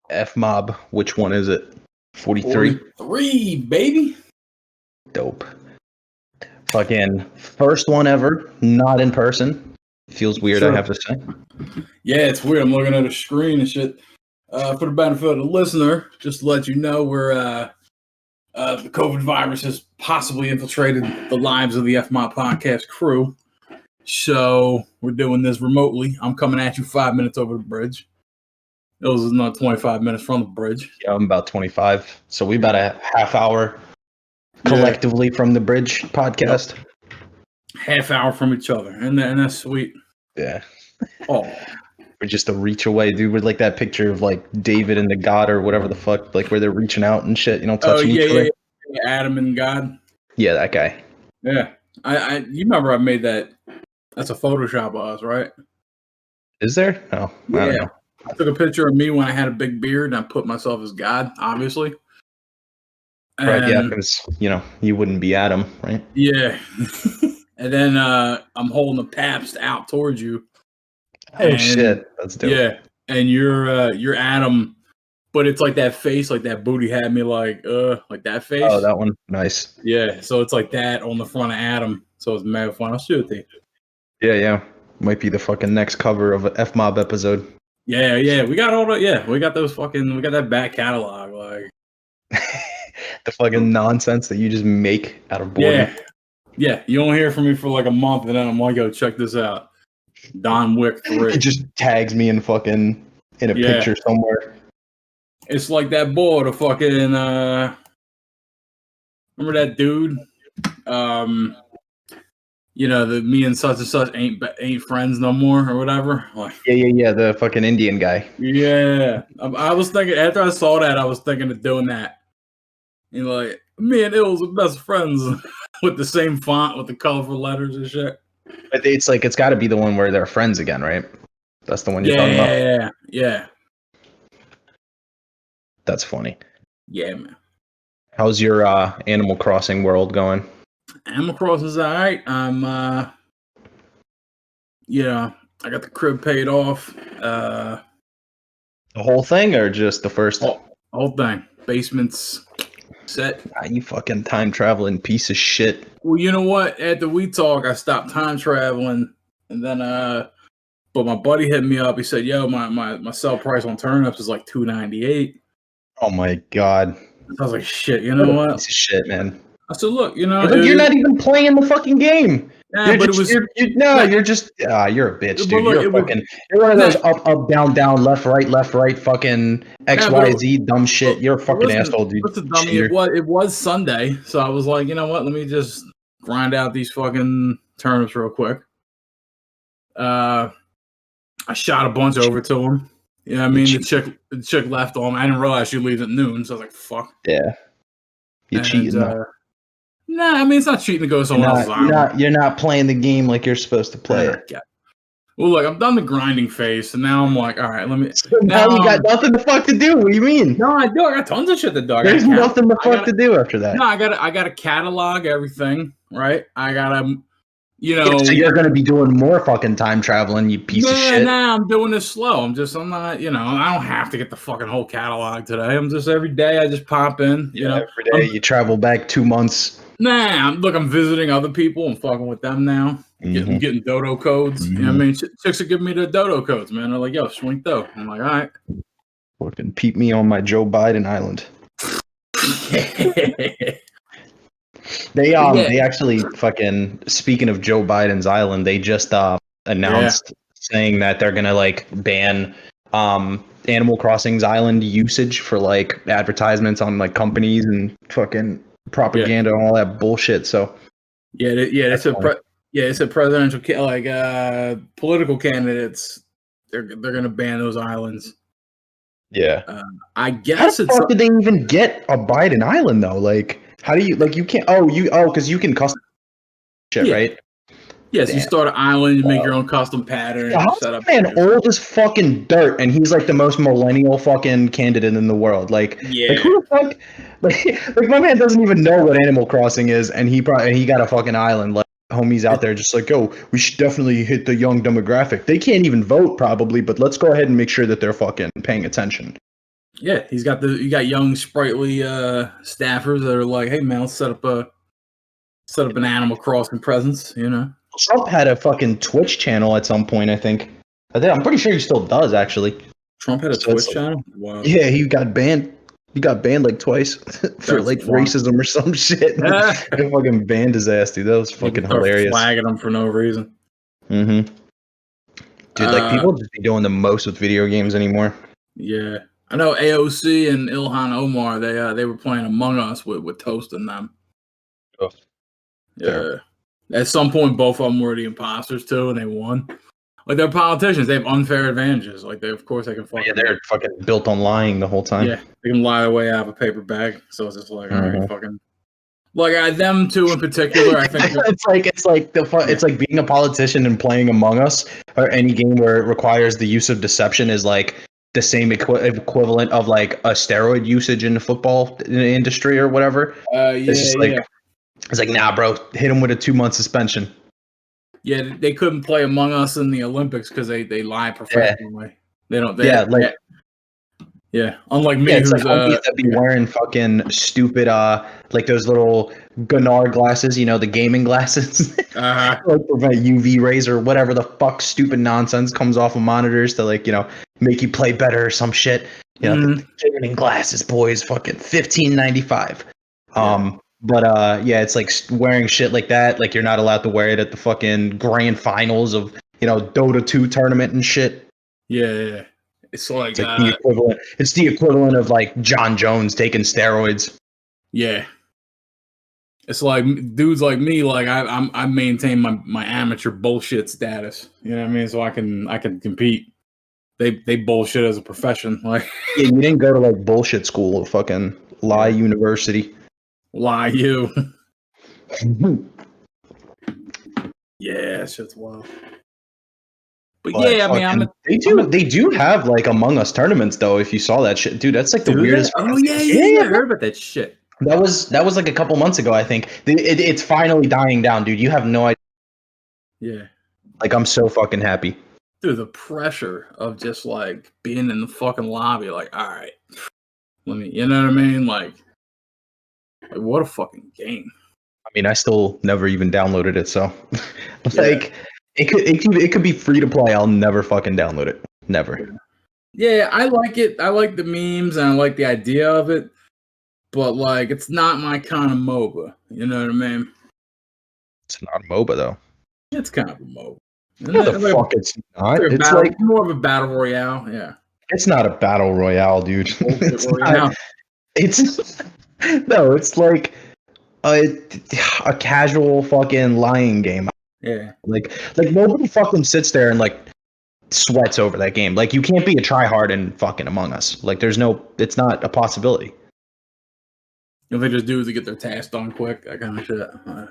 F Mob. Which one is it? 43? 43, baby. Dope. Fucking first one ever, not in person. Feels weird, Sure. I have to say. Yeah, it's weird. I'm looking at a screen and shit. For the benefit of the listener, just to let you know, the COVID virus has possibly infiltrated the lives of the FMOP podcast crew. So we're doing this remotely. I'm coming at you 5 minutes over the bridge. It was not 25 minutes from the bridge. Yeah, I'm about 25. So we about a half hour collectively from the bridge podcast. Yep. Half hour from each other. And that's sweet. Yeah. Oh. We're just a reach away, dude. We're like that picture of like David and the God or whatever the fuck, like where they're reaching out and shit, touching each other. Yeah. Adam and God. Yeah, that guy. Yeah. You remember I made that. That's a Photoshop of us, right? Is there? Oh, I don't know. I took a picture of me when I had a big beard and I put myself as God, obviously. Right, yeah, because, you wouldn't be Adam, right? Yeah. And then I'm holding the Pabst out towards you. Oh, shit. That's dope. Yeah. And you're Adam, but it's like that face, like that booty had me like that face. Oh, that one. Nice. Yeah. So it's like that on the front of Adam. So it's mad fun. I'll shoot it. Yeah. Might be the fucking next cover of an FMOB episode. Yeah. We got we got that back catalog, like the fucking nonsense that you just make out of boredom. Yeah. You don't hear from me for like a month, and then I'm like, yo, check this out. Don Wick 3. He just tags me in a picture somewhere. It's like that boy, the fucking remember that dude? The me and such and such ain't friends no more or whatever. Like, yeah, the fucking Indian guy. Yeah, I was thinking after I saw that, I was thinking of doing that. And like me and Ills are best friends with the same font with the colorful letters and shit. But it's like it's got to be the one where they're friends again, right? That's the one you're talking about. Yeah. That's funny. Yeah, man. How's your Animal Crossing world going? Animal Crossing is alright. I got the crib paid off. The whole thing or just the first? Whole thing. Basement's set. You fucking time traveling piece of shit. Well, you know what? After we talk, I stopped time traveling, and then but my buddy hit me up. He said, "Yo, my sell price on turnips is like $2.98." Oh my god! I was like, "Shit, you know what? Piece of shit, man." I said, "Look, you're not even playing the fucking game." Yeah, you're a bitch, dude. You're one of those up, down, left, right, fucking XYZ dumb shit. You're a fucking asshole, dude. What's a dummy? It was Sunday, so I was like, you know what? Let me just grind out these fucking turnips real quick. I shot a bunch over to him. You know what I mean? The chick left on. I didn't realize she leaves at noon, so I was like, fuck. Yeah. You're cheating. Nah, I mean, it's not cheating to go to someone else's island. You're not playing the game like you're supposed to play it. Yeah. Well, look, I've done the grinding phase, and now I'm like, all right, let me. So now you got nothing to fuck to do. What do you mean? No, I do. I got tons of shit to do. There's nothing to fuck to do after that. No, I got to catalog everything, right? I got to, So you're going to be doing more fucking time traveling, you piece of shit. Nah, I'm doing this slow. I'm not, I don't have to get the fucking whole catalog today. I'm just every day I just pop in, Every day you travel back 2 months. Nah, I'm visiting other people and fucking with them now. Mm-hmm. Getting dodo codes. Mm-hmm. You know what I mean? Chicks are giving me the dodo codes, man. They're like, yo, swing dough. I'm like, all right. Fucking peep me on my Joe Biden island. They actually fucking, speaking of Joe Biden's island, they just announced saying that they're gonna like ban Animal Crossing's island usage for like advertisements on like companies and fucking propaganda and all that bullshit. So it's a presidential political candidates. They're gonna ban those islands. Yeah, I guess how the fuck did they even get a Biden island though? Like, how do you you can't? Because you can custom shit, right? Yes, you start an island, you make your own custom pattern. Man, old as fucking dirt, and he's like the most millennial fucking candidate in the world. Like who the fuck? Like my man doesn't even know what Animal Crossing is, and he got a fucking island. Like homies out there just like, yo, we should definitely hit the young demographic. They can't even vote probably, but let's go ahead and make sure that they're fucking paying attention. Yeah, you got young sprightly staffers that are like, hey man, let's set up an Animal Crossing presence, you know. Trump had a fucking Twitch channel at some point, I think. I'm pretty sure he still does, actually. Trump had a Twitch channel? Wow. Yeah, he got banned. He got banned like twice for like racism or some shit. They fucking banned his ass, dude. That was fucking hilarious. Flagging him for no reason. Mm-hmm. Dude, like people just be doing the most with video games anymore. Yeah, I know AOC and Ilhan Omar. They were playing Among Us with Toast and them. Oh, yeah. Fair. At some point, both of them were the imposters too, and they won. Like they're politicians, they have unfair advantages. Like of course they can fucking. Yeah, they're fucking built on lying the whole time. Yeah, they can lie away out of a paper bag. So it's just like, all right, fucking. Like them two in particular, I think it's like being a politician and playing Among Us or any game where it requires the use of deception is like the same equivalent of like a steroid usage in the football industry or whatever. It's just like it's like, nah, bro, hit him with a 2-month suspension. Yeah, they couldn't play Among Us in the Olympics because they lie professionally. Yeah. They don't. Unlike me, who's that be wearing fucking stupid like those little Gunnar glasses, you know, the gaming glasses, like prevent UV rays or whatever the fuck stupid nonsense comes off of monitors to like, you know, make you play better or some shit. You know, the gaming glasses, boys, fucking $15.95. But it's like wearing shit like that. Like you're not allowed to wear it at the fucking grand finals of, you know, Dota 2 tournament and shit. Yeah. It's like the equivalent. It's the equivalent of like John Jones taking steroids. Yeah. It's like dudes like me, like I maintain my amateur bullshit status. You know what I mean? So I can compete. They bullshit as a profession. Like yeah, you didn't go to like bullshit school or fucking lie university. Lie you. Yeah, shit's wild. But yeah, I mean, they do have like Among Us tournaments though. If you saw that shit, dude, that's like the weirdest. Oh yeah, I heard about that shit. That was like a couple months ago, I think. It's finally dying down, dude. You have no idea. Yeah. Like I'm so fucking happy. Dude, the pressure of just like being in the fucking lobby, like, all right, let me, you know what I mean? Like what a fucking game. I mean, I still never even downloaded it, so like it could be free to play. I'll never fucking download it. Never. Yeah, I like it. I like the memes and I like the idea of it, but like it's not my kind of MOBA. You know what I mean? It's not a MOBA though. It's kind of a MOBA. No, the fuck it's not. It's like more of a battle royale. Yeah. It's not a battle royale, dude. It's like a casual fucking lying game. Yeah. Like nobody fucking sits there and like sweats over that game. Like you can't be a tryhard in fucking Among Us. Like it's not a possibility. You know, they just do is to get their task done quick, that kind of shit. I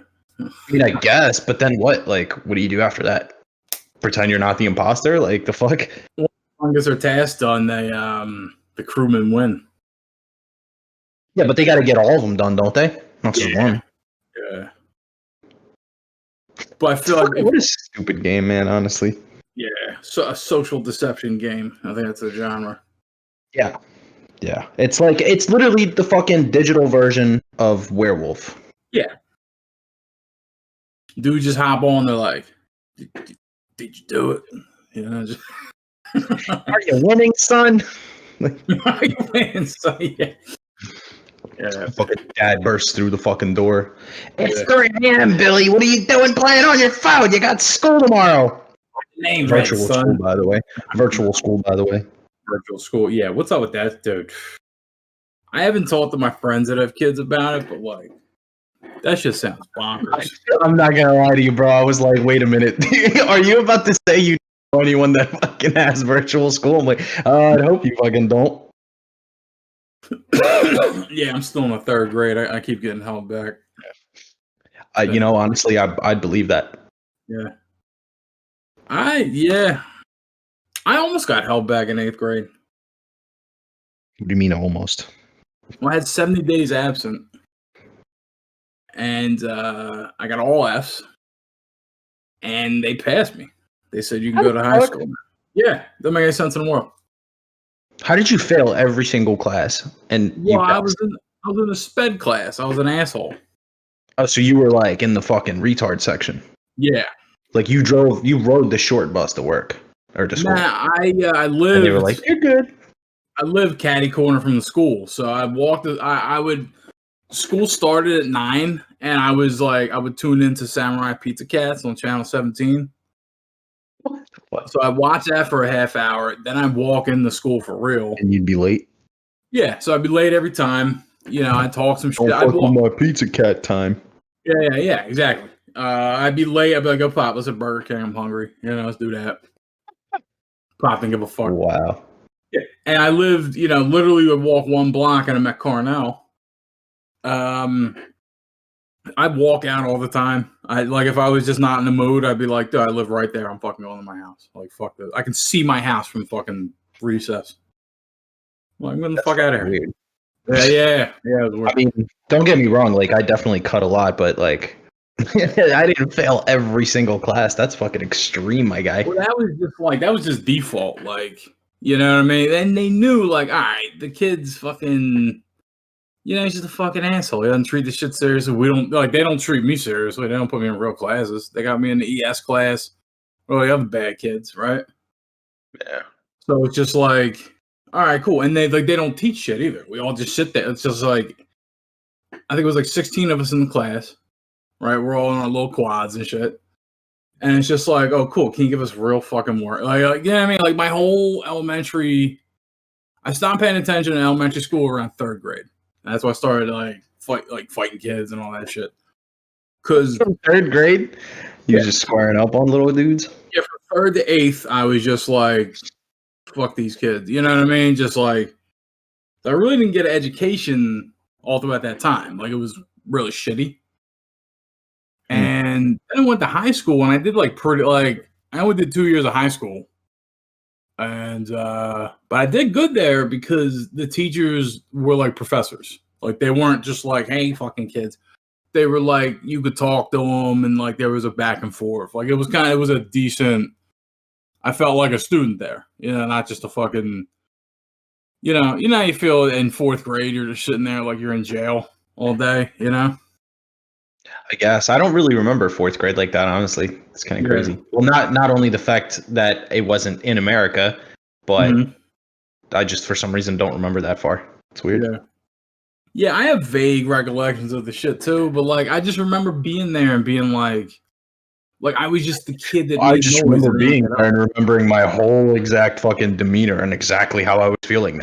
mean, I guess, but then what? Like, what do you do after that? Pretend you're not the imposter? Like the fuck? Well, as long as their task done, the crewmen win. Yeah, but they got to get all of them done, don't they? Not just one. Yeah. But I feel like what a stupid game, man. Honestly. Yeah, so a social deception game. I think that's a genre. Yeah. It's literally the fucking digital version of Werewolf. Yeah. Dude, just hop on. They're like, "Did you do it?" You know. Just Are you winning, son? Are you winning, son? Yeah. Fucking dad bursts through the fucking door. It's 3 a.m., Billy. What are you doing playing on your phone? You got school tomorrow. Virtual school, by the way. Virtual school, by the way. Virtual school. Yeah, what's up with that, dude? I haven't talked to my friends that have kids about it, but like, that shit sounds bonkers. I'm not gonna lie to you, bro. I was like, wait a minute. Are you about to say you know anyone that fucking has virtual school? I'm like, I hope you fucking don't. Yeah, I'm still in the 3rd grade. I keep getting held back. You know, honestly, I'd believe that. Yeah. I almost got held back in 8th grade. What do you mean almost? Well, I had 70 days absent. And I got all Fs. And they passed me. They said you can go to high school. Yeah, doesn't make any sense in the world. How did you fail every single class? And you Well, I was passed? in a sped class. I was an asshole. Oh, so you were like in the fucking retard section. Yeah. Like you rode the short bus to work or to school. Nah, I And they were like, lived "You're good." catty corner from the school, so I walked. I would. School started at 9, and I would tune into Samurai Pizza Cats on channel 17. What? So I watch that for a half hour, then I walk into school for real. And you'd be late. Yeah, so I'd be late every time. I talk some shit. Don't I'd fuck with walk. my pizza cat time. Yeah, exactly. I'd be late. I'd be like, "Go pop, let's have Burger King. I'm hungry. Let's do that." Pop didn't give a fuck. Wow. Yeah, and I lived, literally would walk one block, and I'm at Carnell. I'd walk out all the time. If I was just not in the mood, I'd be like, "Dude, I live right there. I'm fucking going to my house." Like, fuck this. I can see my house from fucking recess. I'm like, "Get the fuck out of here." Weird. Yeah. It was weird. I mean, don't get me wrong. Like, I definitely cut a lot, but like, I didn't fail every single class. That's fucking extreme, my guy. Well, that was just default. Like, you know what I mean? And they knew, like, all right, the kid's fucking. He's just a fucking asshole. He doesn't treat the shit seriously. They don't treat me seriously. They don't put me in real classes. They got me in the ES class. All the other bad kids, right? Yeah. So it's just like, all right, cool. And they don't teach shit either. We all just sit there. It's just like, I think it was like 16 of us in the class, right? We're all on our little quads and shit. And it's just like, oh, cool. Can you give us real fucking work? Like, I mean? Like my whole elementary, I stopped paying attention in elementary school around 3rd grade. That's why I started fighting kids and all that shit. Because from 3rd grade, you were just squaring up on little dudes. Yeah, from 3rd to 8th, I was just like, fuck these kids. You know what I mean? Just like, I really didn't get an education all throughout that time. Like, it was really shitty. And then I went to high school, and I did I only did 2 years of high school. And but I did good there because the teachers were like professors. Like, they weren't just like, "Hey, fucking kids." They were like, you could talk to them, and like there was a back and forth. Like, it was a decent. I felt like a student there, not just a fucking. How you feel in 4th grade. You're just sitting there like you're in jail all day. I guess I don't really remember 4th grade like that. Honestly, it's kind of crazy. Well, not only the fact that it wasn't in America, but I just for some reason don't remember that far. It's weird. Yeah, I have vague recollections of the shit too, but like I just remember being there and being like I was just the kid that. I just remember being there and remembering my whole exact fucking demeanor and exactly how I was feeling.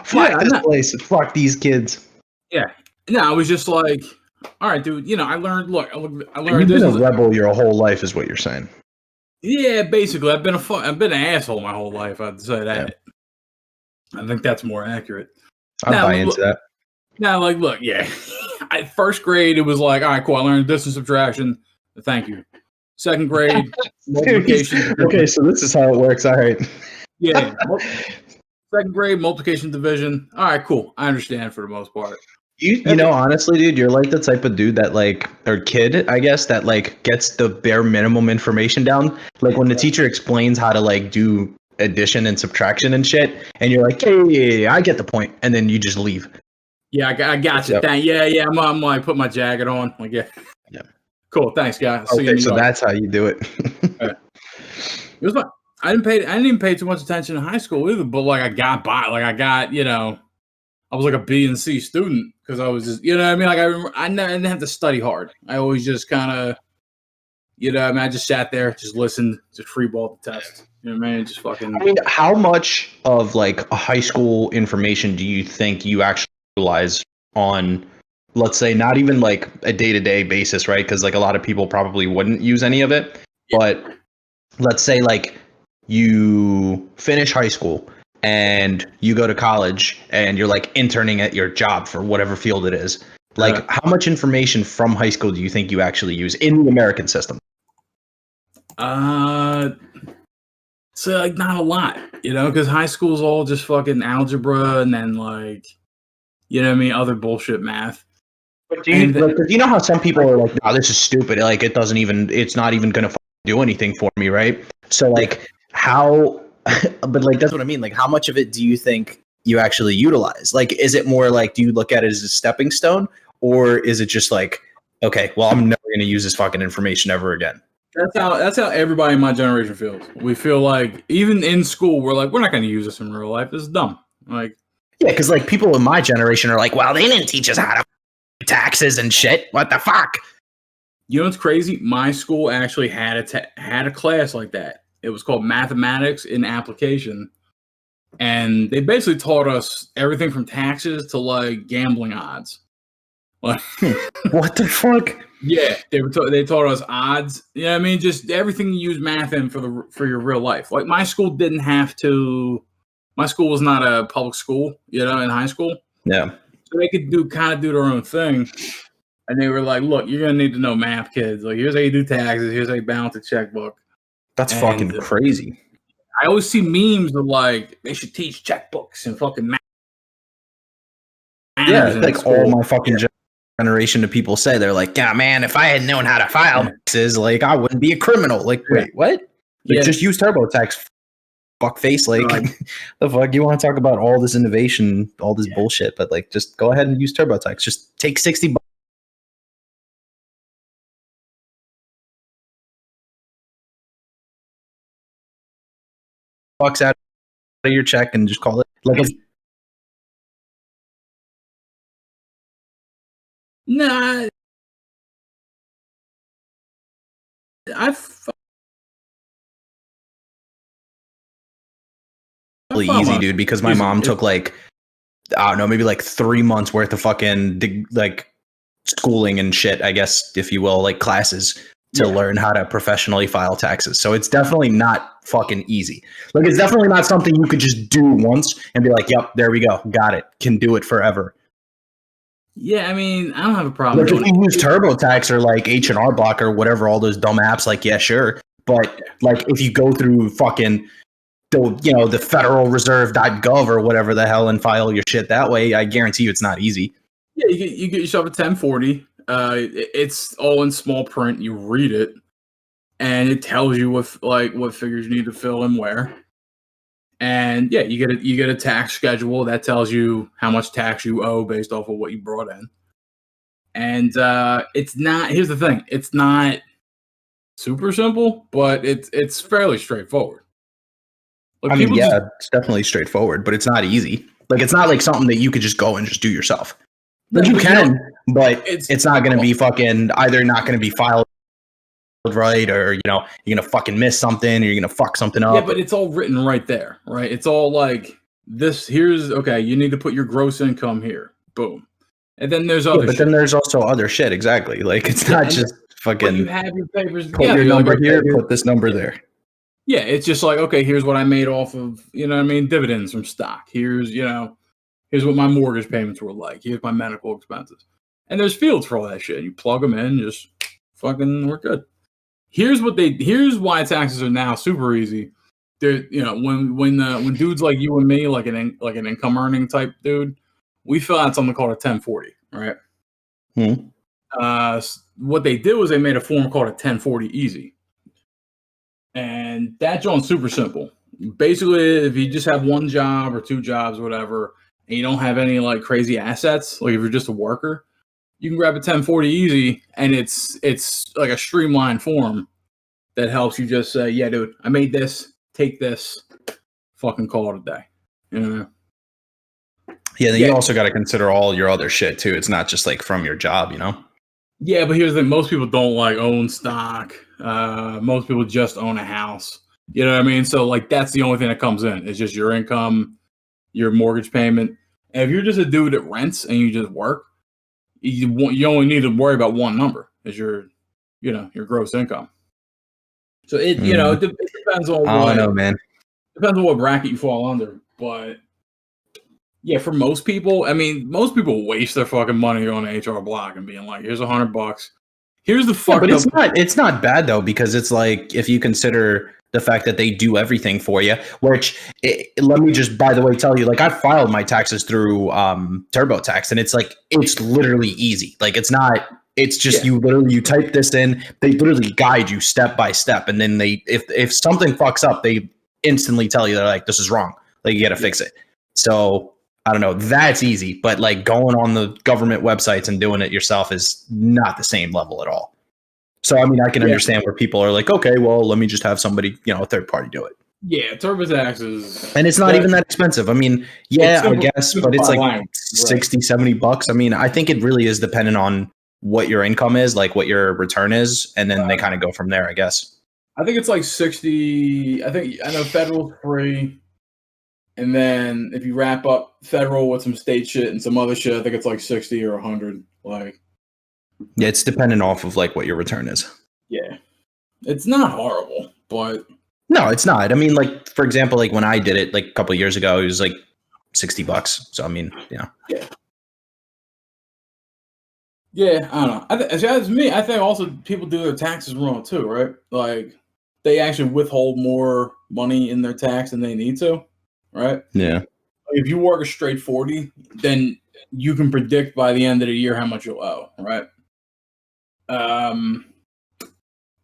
Fuck this place. Fuck these kids. Yeah. No, I was just like, all right, dude. I learned. Look, I learned. You've been a rebel your whole life, is what you're saying. Yeah, basically, I've been an asshole my whole life. I'd say that. Yeah. I think that's more accurate. I'm buying into that. Now, look, yeah. 1st grade, it was like, all right, cool. I learned addition, subtraction. Thank you. 2nd grade, multiplication. Okay, so this is how it works. All right. Yeah. 2nd grade, multiplication, division. All right, cool. I understand for the most part. You know, honestly, dude, you're like the type of dude that or kid, I guess, that gets the bare minimum information down. Like when the teacher explains how to do addition and subtraction and shit, and you're like, yeah, I get the point, and then you just leave. Yeah, I got you. Yep. Yeah. I'm like, put my jacket on. Like, yeah. Cool. Thanks, guys. Okay, so that's how you do it. It was fun. I didn't even pay too much attention in high school either. But I got by. I got, I was like a B and C student because I was just, what I mean. Like I didn't have to study hard. I always just kind of, I just sat there, just listened, just freeballed the test. You know what I mean? Just fucking. I mean, how much of a high school information do you think you actually utilize on, let's say, not even a day-to-day basis, right? Because a lot of people probably wouldn't use any of it. Yeah. But let's say you finish high school and you go to college and you're interning at your job for whatever field it is. How much information from high school do you think you actually use in the American system? So not a lot, because high school's all just fucking algebra and then other bullshit math. But do you know how some people are like, "Oh, this is stupid. It's not even gonna do anything for me," right? So how but like that's what I mean. Like, how much of it do you think you actually utilize? Like, is it more like, do you look at it as a stepping stone, or is it just like, okay, well, I'm never going to use this fucking information ever again? That's how everybody in my generation feels. We feel like even in school, we're like, we're not going to use this in real life. This is dumb. Like, yeah, because like people in my generation are like, well, they didn't teach us how to taxes and shit. What the fuck? You know what's crazy? My school actually had a class like that. It was called Mathematics in Application, and they basically taught us everything from taxes to like gambling odds. Like, what the fuck? Yeah, they taught us odds. Yeah, I mean, just everything you use math in for your real life. Like my school didn't have to. My school was not a public school, in high school. Yeah, so they could do their own thing. And they were like, "Look, you're gonna need to know math, kids. Like, here's how you do taxes. Here's how you balance a checkbook." That's fucking crazy. I always see memes of like they should teach checkbooks and fucking math. Yeah, like all my fucking generation of people say, they're like, yeah, man, if I had known how to file taxes, like I wouldn't be a criminal. Like, wait, what? Like, just use TurboTax, fuckface. Like, the fuck? You want to talk about all this innovation, all this bullshit, but like, just go ahead and use TurboTax. Just take $60 out of your check and just call it like a Nah, really easy, dude, because my mom took like, I don't know, maybe like 3 months worth of fucking like schooling and shit, I guess, if you will, like classes to learn how to professionally file taxes. So it's definitely not fucking easy. Like, it's definitely not something you could just do once and be like, yep, there we go, got it, can do it forever. Yeah, I mean, I don't have a problem. Like, if you use TurboTax or like H&R Block or whatever, all those dumb apps, like, yeah, sure. But like, if you go through fucking the Federal Reserve.gov or whatever the hell and file your shit that way, I guarantee you it's not easy. Yeah, you get yourself a 1040. It's all in small print. You read it, and it tells you what figures you need to fill in where. And yeah, you get a tax schedule that tells you how much tax you owe based off of what you brought in. And it's not. Here's the thing: it's not super simple, but it's fairly straightforward. Like, I mean, yeah, it's definitely straightforward, but it's not easy. Like, it's not like something that you could just go and just do yourself. Like, you can, but it's not going to be fucking either not going to be filed right, or you're gonna fucking miss something, or you're gonna fuck something up. Yeah, but it's all written right there, right? It's all like this. Here's okay. You need to put your gross income here. Boom. And then there's other. But then there's also other shit. Exactly. Like, it's not just fucking. You have your papers. Put your number here. Put this number there. Yeah, it's just like, okay, here's what I made off of, dividends from stock. Here's what my mortgage payments were like. Here's my medical expenses. And there's fields for all that shit. You plug them in, just fucking we're good. Here's why taxes are now super easy. There, when dudes like you and me, like an income earning type dude, we fill out something called a 1040, right? What they did was they made a form called a 1040 easy. And that joint's super simple. Basically, if you just have one job or two jobs, or whatever, and you don't have any like crazy assets, like if you're just a worker, you can grab a 1040 easy, and it's like a streamlined form that helps you just say, yeah, dude, I made this, take this, fucking call it a day. Yeah, then you also got to consider all your other shit too. It's not just like from your job, Yeah, but here's the thing. Most people don't like own stock. Most people just own a house. You know what I mean? So like that's the only thing that comes in. It's just your income, your mortgage payment. And if you're just a dude that rents and you just work, you only need to worry about one number as your gross income. So it depends on I don't know, man. Depends on what bracket you fall under. But yeah, for most people, I mean, most people waste their fucking money on HR Block and being like, here's $100. Here's the fuck. Yeah, but it's not bad though, because it's like, if you consider the fact that they do everything for you, let me just, by the way, tell you, like, I filed my taxes through TurboTax, and it's literally easy. Like, it's just you type this in, they literally guide you step by step, and then if something fucks up, they instantly tell you they're like, this is wrong. Like you got to fix it. So I don't know. That's easy, but like going on the government websites and doing it yourself is not the same level at all. So I mean, I can understand where people are like, okay, well, let me just have somebody, a third party do it. Yeah, TurboTax and it's not even that expensive. I mean, I guess, but it's like 60, $70. I mean, I think it really is dependent on what your income is, like what your return is, and then they kind of go from there, I guess. I think it's like 60. I know federal's free. And then if you wrap up federal with some state shit and some other shit, I think it's like 60 or 100. Like, yeah, it's dependent off of like what your return is. Yeah, it's not horrible, but no, it's not. I mean, like for example, like when I did it like a couple of years ago, it was like $60. So I mean, yeah. Yeah, I don't know. As me, I think also people do their taxes wrong too, right? Like they actually withhold more money in their tax than they need to. Right? Yeah. If you work a straight 40, then you can predict by the end of the year how much you'll owe, right?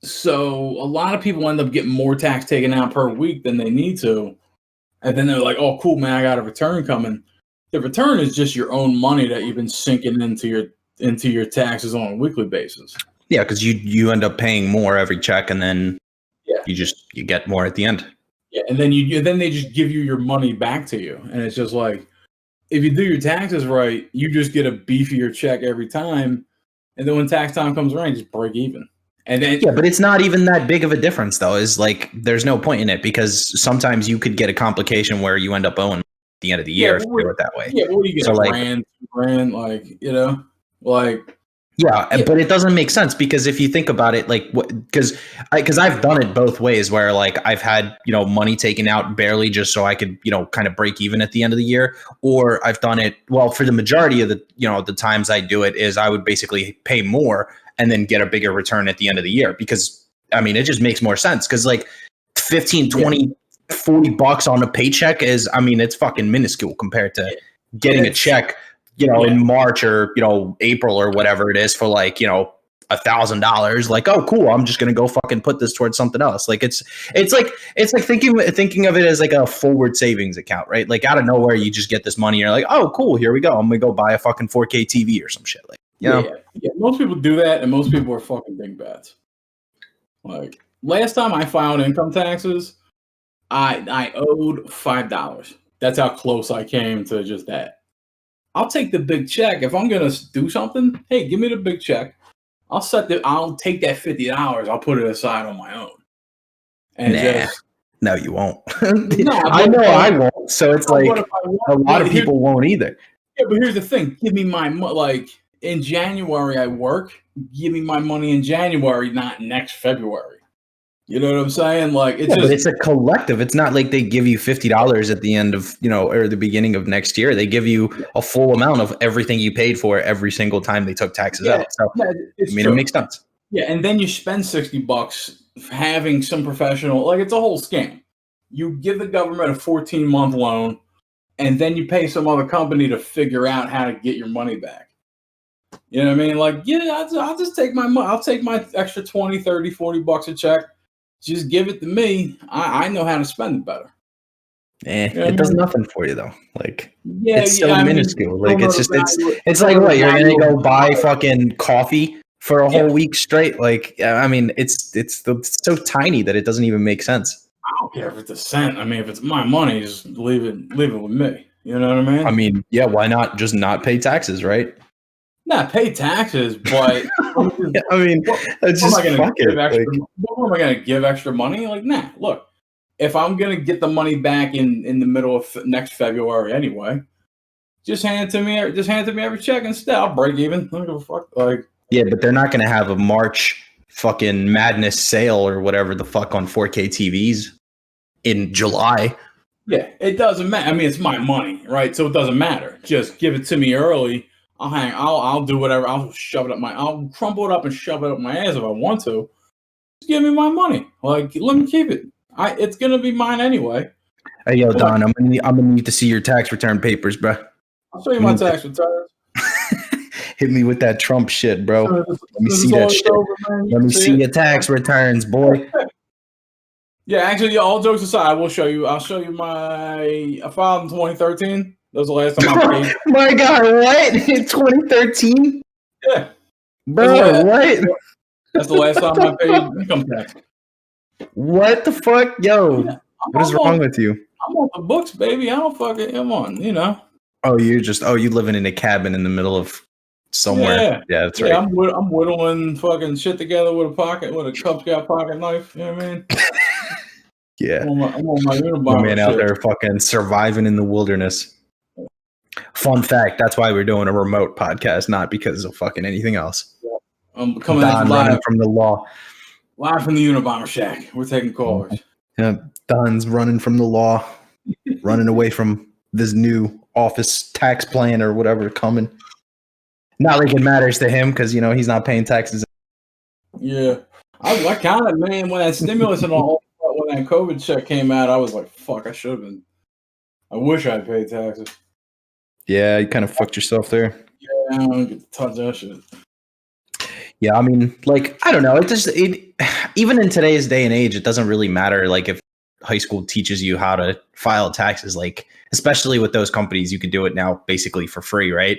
So a lot of people end up getting more tax taken out per week than they need to. And then they're like, oh, cool, man, I got a return coming. The return is just your own money that you've been sinking into your taxes on a weekly basis. Yeah, because you end up paying more every check, and then you get more at the end. Yeah, and then then they just give you your money back to you, and it's just like if you do your taxes right, you just get a beefier check every time, and then when tax time comes around, you just break even. And then but it's not even that big of a difference, though. Is like there's no point in it because sometimes you could get a complication where you end up owing at the end of the year if you do it that way. Yeah, well, you get $1,000, $2,000, like Yeah, but it doesn't make sense because if you think about it, like, because I've done it both ways where like I've had, money taken out barely just so I could, kind of break even at the end of the year, or I've done it, well, for the majority of the, the times I do it is I would basically pay more and then get a bigger return at the end of the year because, I mean, it just makes more sense because like 15, 20, $40 on a paycheck is, I mean, it's fucking minuscule compared to getting a check in March or, April or whatever it is for like, $1,000, like, oh, cool, I'm just going to go fucking put this towards something else. Like it's like thinking of it as like a forward savings account, right? Like out of nowhere, you just get this money. And you're like, oh, cool, here we go. I'm going to go buy a fucking 4K TV or some shit. Like, Yeah. Most people do that. And most people are fucking dingbats. Like last time I filed income taxes, I owed $5. That's how close I came to just that. I'll take the big check. If I'm going to do something, hey, give me the big check. I'll take that $50. I'll put it aside on my own. And no, you won't. I know I won't. So it's like a lot of people won't either. Yeah, but here's the thing. Give me my like in January I work. Give me my money in January, not next February. You know what I'm saying? Like it's but it's a collective. It's not like they give you $50 at the end of, or the beginning of next year. They give you a full amount of everything you paid for every single time they took taxes out. So it makes sense. Yeah, and then you spend $60 having some professional, like it's a whole scam. You give the government a 14-month loan, and then you pay some other company to figure out how to get your money back. You know what I mean? Like, I'll just take my money. I'll take my extra 20, 30, $40 a check. Just give it to me. I know how to spend it better. It does nothing for you though. Like it's so minuscule. Like it's like what you're gonna go buy fucking coffee for a whole week straight. Like I mean, it's so tiny that it doesn't even make sense. I don't care if it's a cent. I mean, if it's my money, just leave it with me. You know what I mean? I mean, yeah. Why not just not pay taxes, right? Not pay taxes, but I mean, it's just fuck it. What am I going to give extra money? Like, nah. Look, if I'm going to get the money back in the middle of next February anyway, just hand it to me. Just hand it to me every check instead. I'll break even. I don't give a fuck. Like, yeah, but they're not going to have a March fucking madness sale or whatever the fuck on 4K TVs in July. Yeah, it doesn't matter. I mean, it's my money, right? So it doesn't matter. Just give it to me early. I'll do whatever. I'll crumple it up and shove it up my ass if I want to. Just give me my money. Like, let me keep it. It's gonna be mine anyway. Hey, yo, Don, I'm gonna need to see your tax return papers, bro. I'll show you my tax returns. Hit me with that Trump shit, bro. Let me see that shit. Let me see your tax returns, boy. Yeah, actually, all jokes aside, I'll show you I filed in 2013. That was the last time I paid. My God, what? In 2013? Yeah. Bro, what? That's the last time I paid income tax. What the fuck? Yo, Yeah, what is wrong with you? I'm on the books, baby. I don't fucking I'm on, Oh, you living in a cabin in the middle of somewhere. Yeah, that's right. I'm whittling fucking shit together with a Cub Scout pocket knife. You know what I mean? Yeah. I'm on my My Unabomber man out shit. there fucking surviving in the wilderness. Fun fact, that's why we're doing a remote podcast, not because of fucking anything else. I'm coming at you Don running live from the law. Live from the Unabomber shack. We're taking callers. Yeah, Don's running from the law, running away from this new office tax plan or whatever coming. Not like it matters to him because he's not paying taxes. Yeah, I counted, man. When that stimulus and all, when that COVID check came out, I was like, "Fuck, I should have been." I wish I paid taxes. Yeah, you kind of fucked yourself there. Yeah, I don't get to touch that shit. Yeah, I mean, like, I don't know. Even in today's day and age, it doesn't really matter. Like, if high school teaches you how to file taxes, like, especially with those companies, you can do it now basically for free, right?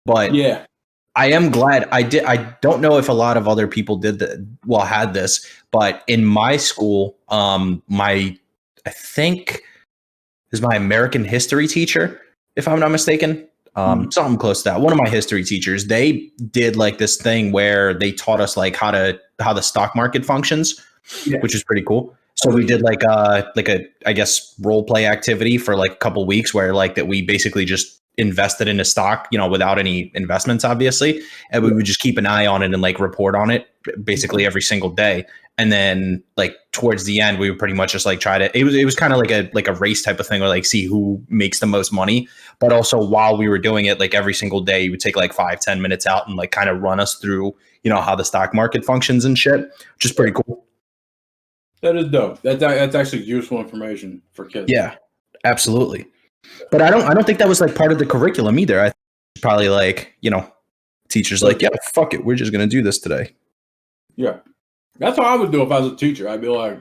But yeah, I am glad I did. I don't know if a lot of other people had this, but in my school, I think is my American history teacher, if I'm not mistaken. Something close to that. One of my history teachers, they did like this thing where they taught us like how the stock market functions, which is pretty cool. So we did like a I guess role play activity for like a couple weeks where like that we basically just invested in a stock, without any investments, obviously, and we would just keep an eye on it and like report on it basically every single day. And then like towards the end, we would pretty much just like try to, it was kind of like a race type of thing, or like see who makes the most money. But also while we were doing it, like every single day, you would take like 5-10 minutes out and like kind of run us through, how the stock market functions and shit, which is pretty cool. That is dope. That's actually useful information for kids. Yeah, absolutely. But I don't think that was like part of the curriculum either. I think probably like, teachers like, yeah, fuck it, we're just gonna do this today. Yeah. That's how I would do if I was a teacher. I'd be like,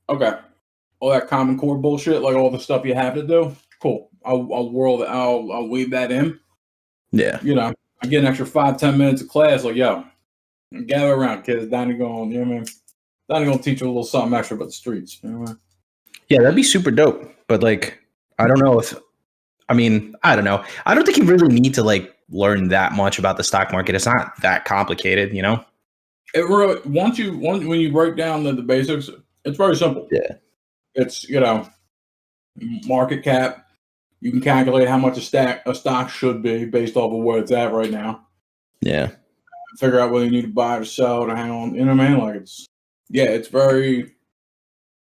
okay, all that Common Core bullshit, like all the stuff you have to do, cool. I'll weave that in. Yeah. I get an extra 5-10 minutes of class. Like, yo, gather around, kids. Donnie going, Donnie gonna teach you a little something extra about the streets. Yeah, that'd be super dope. But like, I don't know. I don't know. I don't think you really need to like learn that much about the stock market. It's not that complicated, It really when you break down the basics, it's very simple. Yeah. It's market cap. You can calculate how much a stock should be based off of where it's at right now. Yeah. Figure out whether you need to buy or sell to hang on. You know what I mean? Like it's very,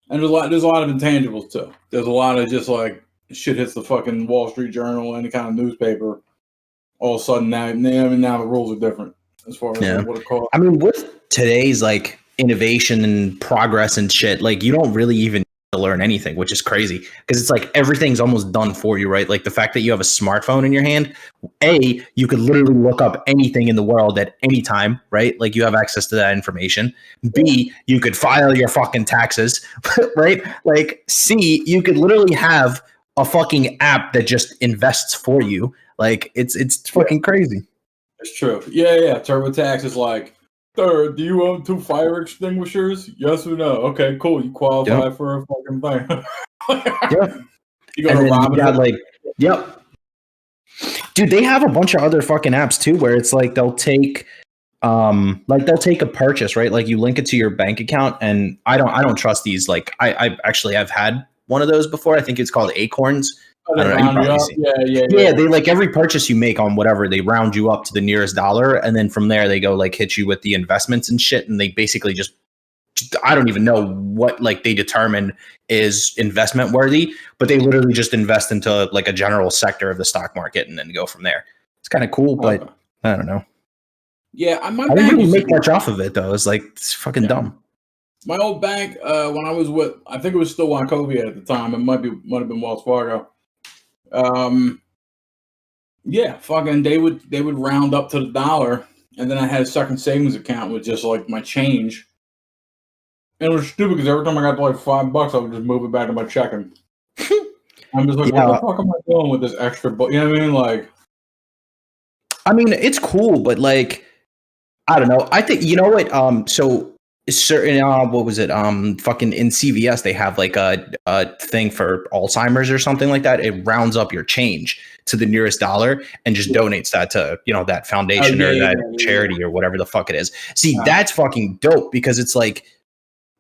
and there's a lot of intangibles too. There's a lot of just like shit hits the fucking Wall Street Journal, any kind of newspaper. All of a sudden now the rules are different as far as what it costs. I mean, with today's like innovation and progress and shit, like you don't really even to learn anything, which is crazy because it's like everything's almost done for you, right? Like the fact that you have a smartphone in your hand, you could literally look up anything in the world at any time, right? Like you have access to that information. B, you could file your fucking taxes, right? Like C, you could literally have a fucking app that just invests for you. Like it's fucking crazy. It's true. Yeah. TurboTax is like, sir, do you own 2 fire extinguishers? Yes or no? Okay, cool. You qualify for a fucking thing. Yep. You go to Robinhood. Yep. Dude, they have a bunch of other fucking apps too, where it's like they'll take a purchase, right? Like you link it to your bank account, and I don't trust these. Like I've had one of those before. I think it's called Acorns. Yeah, they like every purchase you make on whatever, they round you up to the nearest dollar, and then from there they go like hit you with the investments and shit, and they basically just I don't even know what like they determine is investment worthy, but they literally just invest into like a general sector of the stock market and then go from there. It's kind of cool, but I don't know. Yeah, I didn't really make much off of it though. It's like it's fucking dumb. My old bank, when I was with, I think it was still Wachovia at the time. It might have been Wells Fargo. Fucking they would round up to the dollar, and then I had a second savings account with just like my change, And it was stupid because every time I got to like $5, I would just move it back to my checking. I'm just like, Yeah. what the fuck am I doing with this extra? You know what I mean? Like, I mean, it's cool, but like, I don't know. I think you know what. So certain what was it? Fucking in CVS they have like a thing for Alzheimer's or something like that. It rounds up your change to the nearest dollar and just donates that to that foundation or that charity or whatever the fuck it is. See, that's fucking dope because it's like,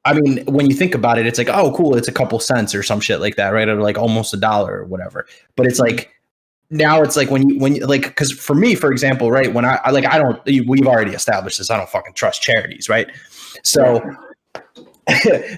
I mean, when you think about it, it's like, oh, cool, it's a couple cents or some shit like that, right? Or like almost $1 or whatever. But it's like now it's like when you like, because for me, for example, right, when I like, I don't, we've already established this, I don't fucking trust charities, right? So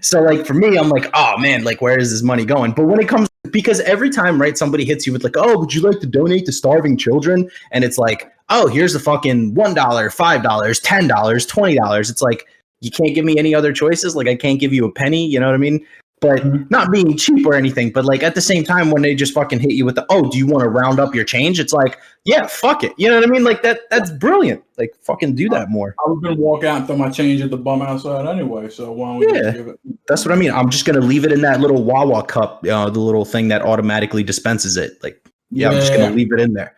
so like for me, I'm like, oh man, like where is this money going? But when it comes, because every time, right, somebody hits you with like, oh, would you like to donate to starving children? And it's like, oh, here's the fucking $1, $5, $10, $20. It's like, you can't give me any other choices. Like I can't give you a penny, you know what I mean? But not being cheap or anything, but like at the same time, when they just fucking hit you with the, oh, do you want to round up your change? It's like, yeah, fuck it. You know what I mean? Like that's brilliant. Like fucking do that more. I was going to walk out and throw my change at the bum outside anyway. So why don't we just give it? That's what I mean. I'm just going to leave it in that little Wawa cup, the little thing that automatically dispenses it. Like, I'm just going to leave it in there.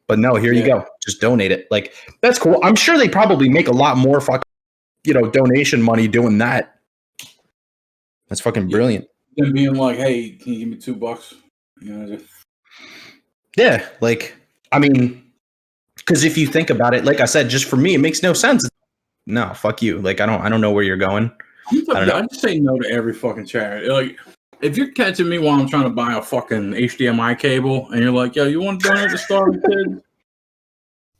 But no, here you go. Just donate it. Like, that's cool. I'm sure they probably make a lot more fucking, donation money doing that. That's fucking brilliant. Them being like, hey, can you give me $2? Yeah, like, I mean, because if you think about it, like I said, just for me, it makes no sense. No, fuck you. Like, I don't know where you're going. I don't know. I just say no to every fucking charity. Like, if you're catching me while I'm trying to buy a fucking HDMI cable, and you're like, yo, you want to donate to starving kids?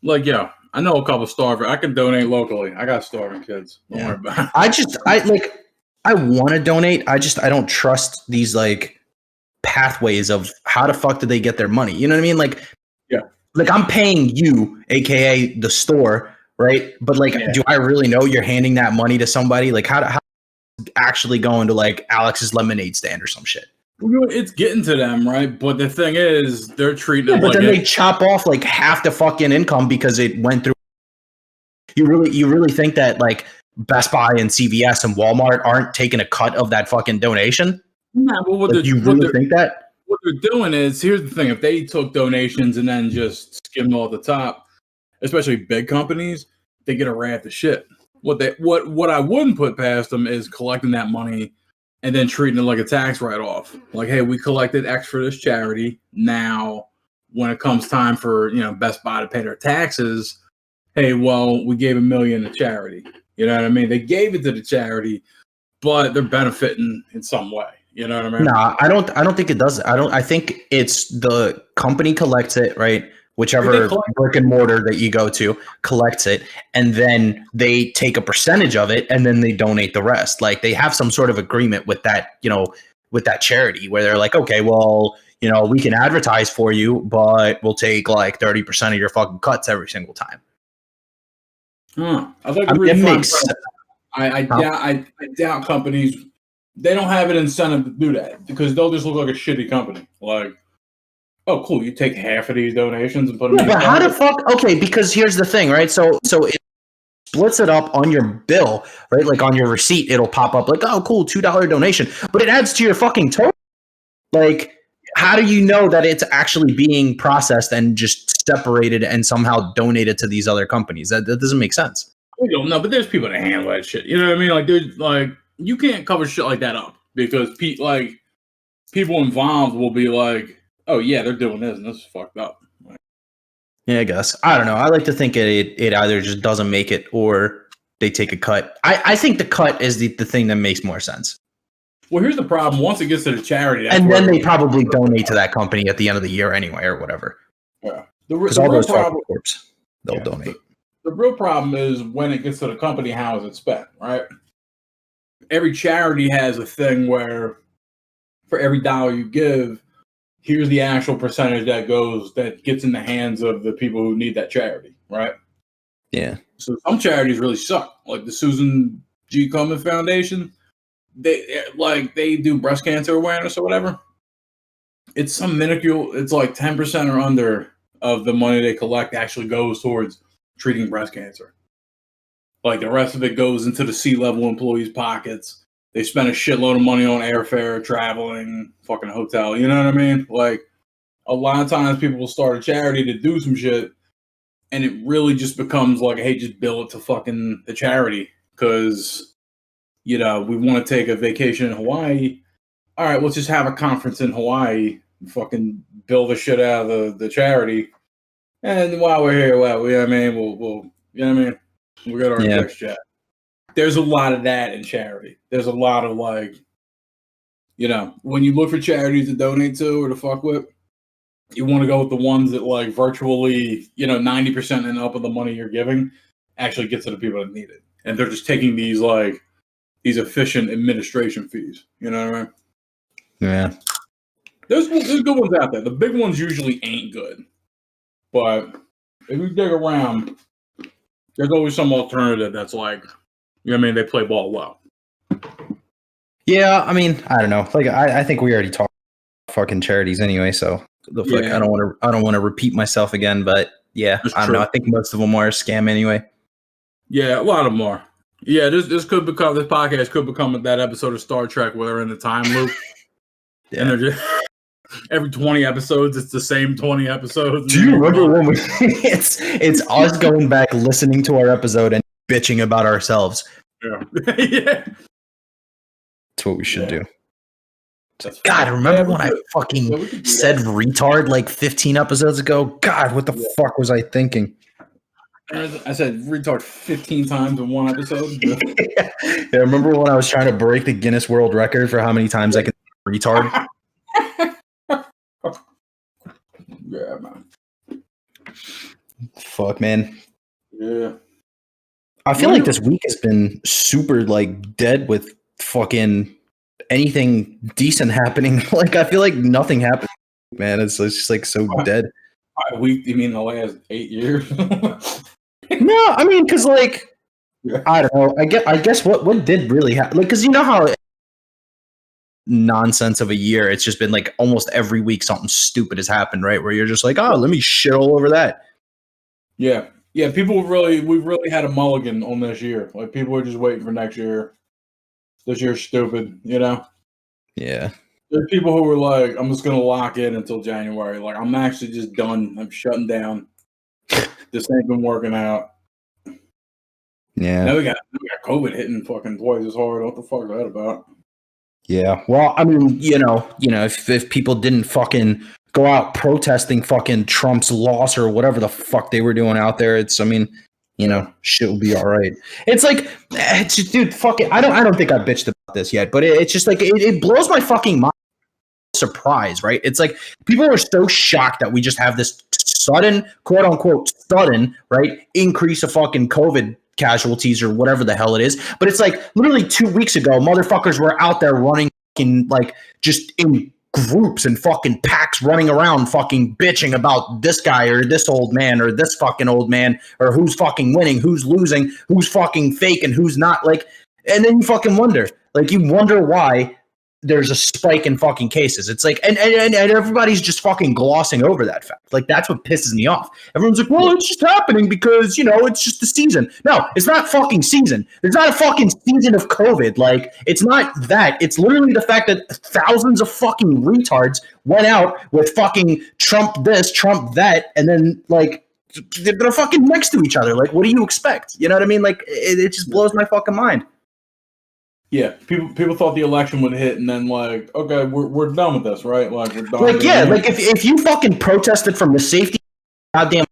Like, yo, I know a couple starving. I can donate locally. I got starving kids. Don't worry about it. I want to donate. I don't trust these like pathways of how the fuck did they get their money? You know what I mean? Like, like I'm paying you, AKA the store, right? But like, do I really know you're handing that money to somebody? Like how actually going to like Alex's lemonade stand or some shit? It's getting to them, right? But the thing is, they're treating it but like then they chop off like half the fucking income because it went through. You really think that like Best Buy and CVS and Walmart aren't taking a cut of that fucking donation? Nah, but like, you really think that? What they're doing is, here's the thing: if they took donations and then just skimmed all at the top, especially big companies, they get a raft of shit. What I wouldn't put past them is collecting that money and then treating it like a tax write-off. Like, hey, we collected X for this charity. Now, when it comes time for Best Buy to pay their taxes, hey, well, we gave $1 million to charity. You know what I mean? They gave it to the charity, but they're benefiting in some way. You know what I mean? Nah, I don't think it does. I think it's the company collects it, right? Whichever brick and mortar that you go to collects it, and then they take a percentage of it, and then they donate the rest. Like they have some sort of agreement with that, with that charity, where they're like, okay, well, we can advertise for you, but we'll take like 30% of your fucking cuts every single time. I think it makes sense. I doubt companies, they don't have an incentive to do that because they'll just look like a shitty company. Like, oh, cool, you take half of these donations and put them in. But how the fuck? Okay, because here's the thing, right? So it splits it up on your bill, right? Like on your receipt, it'll pop up like, oh, cool, $2 donation, but it adds to your fucking total. Like, how do you know that it's actually being processed and just separated and somehow donated to these other companies? That doesn't make sense. We don't know, but there's people that handle that shit. You know what I mean? Like, there's like, you can't cover shit like that up because people involved will be like, oh yeah, they're doing this and this is fucked up. Like, yeah, I guess. I don't know. I like to think it either just doesn't make it or they take a cut. I think the cut is the thing that makes more sense. Well, here's the problem. Once it gets to the charity, and then they probably donate to that company at the end of the year anyway, or whatever. Yeah, because all those corps, they'll donate. The real problem is when it gets to the company, how is it spent, right? Every charity has a thing where for every dollar you give, here's the actual percentage that gets in the hands of the people who need that charity, right? Yeah. So some charities really suck, like the Susan G. Komen Foundation. They do breast cancer awareness or whatever. It's some minuscule. It's like 10% or under of the money they collect actually goes towards treating breast cancer. Like the rest of it goes into the C-level employees' pockets, They spend a shitload of money on airfare, traveling, fucking hotel. You know what I mean? Like, a lot of times people will start a charity to do some shit, and it really just becomes like, hey, just bill it to fucking the charity because, we want to take a vacation in Hawaii. All right, let's just have a conference in Hawaii. Fucking bill the shit out of the charity. And while we're here, we'll get our next chat. There's a lot of that in charity. There's a lot of like, when you look for charities to donate to or to fuck with, you want to go with the ones that like virtually, 90% and up of the money you're giving actually gets to the people that need it. And they're just taking these efficient administration fees. You know what I mean? Yeah. There's good ones out there. The big ones usually ain't good. But if you dig around, there's always some alternative that's like, they play ball well. Yeah, I mean, I don't know. Like, I think we already talked about fucking charities anyway, so the fuck, I don't want to repeat myself again, but yeah, I don't know. I think most of them are a scam anyway. Yeah, a lot of them are. Yeah, this podcast could become that episode of Star Trek where they're in the time loop. And they're just every 20 episodes, it's the same 20 episodes. Do you remember when it's us going back listening to our episode and bitching about ourselves? Yeah. Yeah. That's what we should do. God, remember when I fucking said retard like 15 episodes ago? God, what the fuck was I thinking? I said retard 15 times in one episode. Yeah, remember when I was trying to break the Guinness World Record for how many times I could say retard? Yeah, man. Fuck, man. Yeah. I feel like this week has been super like dead with fucking anything decent happening. Like, I feel like nothing happened, man. It's just like so dead. A week? You mean the last 8 years? No, I mean, because like, I don't know. I guess what did really happen? Like, because you know how nonsense of a year, it's just been like almost every week something stupid has happened, right? Where you're just like, oh, let me shit all over that. Yeah. Yeah, we've really had a mulligan on this year. Like, people are just waiting for next year. This year's stupid, Yeah. There's people who were like, I'm just going to lock in until January. Like, I'm actually just done. I'm shutting down. This ain't been working out. Yeah. Now we got COVID hitting fucking twice as hard. What the fuck is that about? Yeah. Well, I mean, if people didn't fucking go out protesting fucking Trump's loss or whatever the fuck they were doing out there, shit will be all right. It's like, dude, fuck it. I don't think I bitched about this yet, but it's just like, it blows my fucking mind. Surprise, right? It's like people are so shocked that we just have this sudden, quote unquote, right, increase of fucking COVID casualties or whatever the hell it is. But it's like literally 2 weeks ago, motherfuckers were out there running fucking like just in groups and fucking packs running around fucking bitching about this guy or this old man or this fucking old man or who's fucking winning, who's losing, who's fucking fake and who's not. Like, and then you fucking wonder why there's a spike in fucking cases. It's like, and everybody's just fucking glossing over that fact. Like, that's what pisses me off. Everyone's like, well, it's just happening because, it's just the season. No, it's not fucking season. There's not a fucking season of COVID. Like, it's not that. It's literally the fact that thousands of fucking retards went out with fucking Trump this, Trump that, and then, like, they're fucking next to each other. Like, what do you expect? You know what I mean? Like, it just blows my fucking mind. Yeah, people thought the election would hit, and then like, okay, we're done with this, right? Like, we're done. Like, yeah, like if you fucking protested from the safety goddamn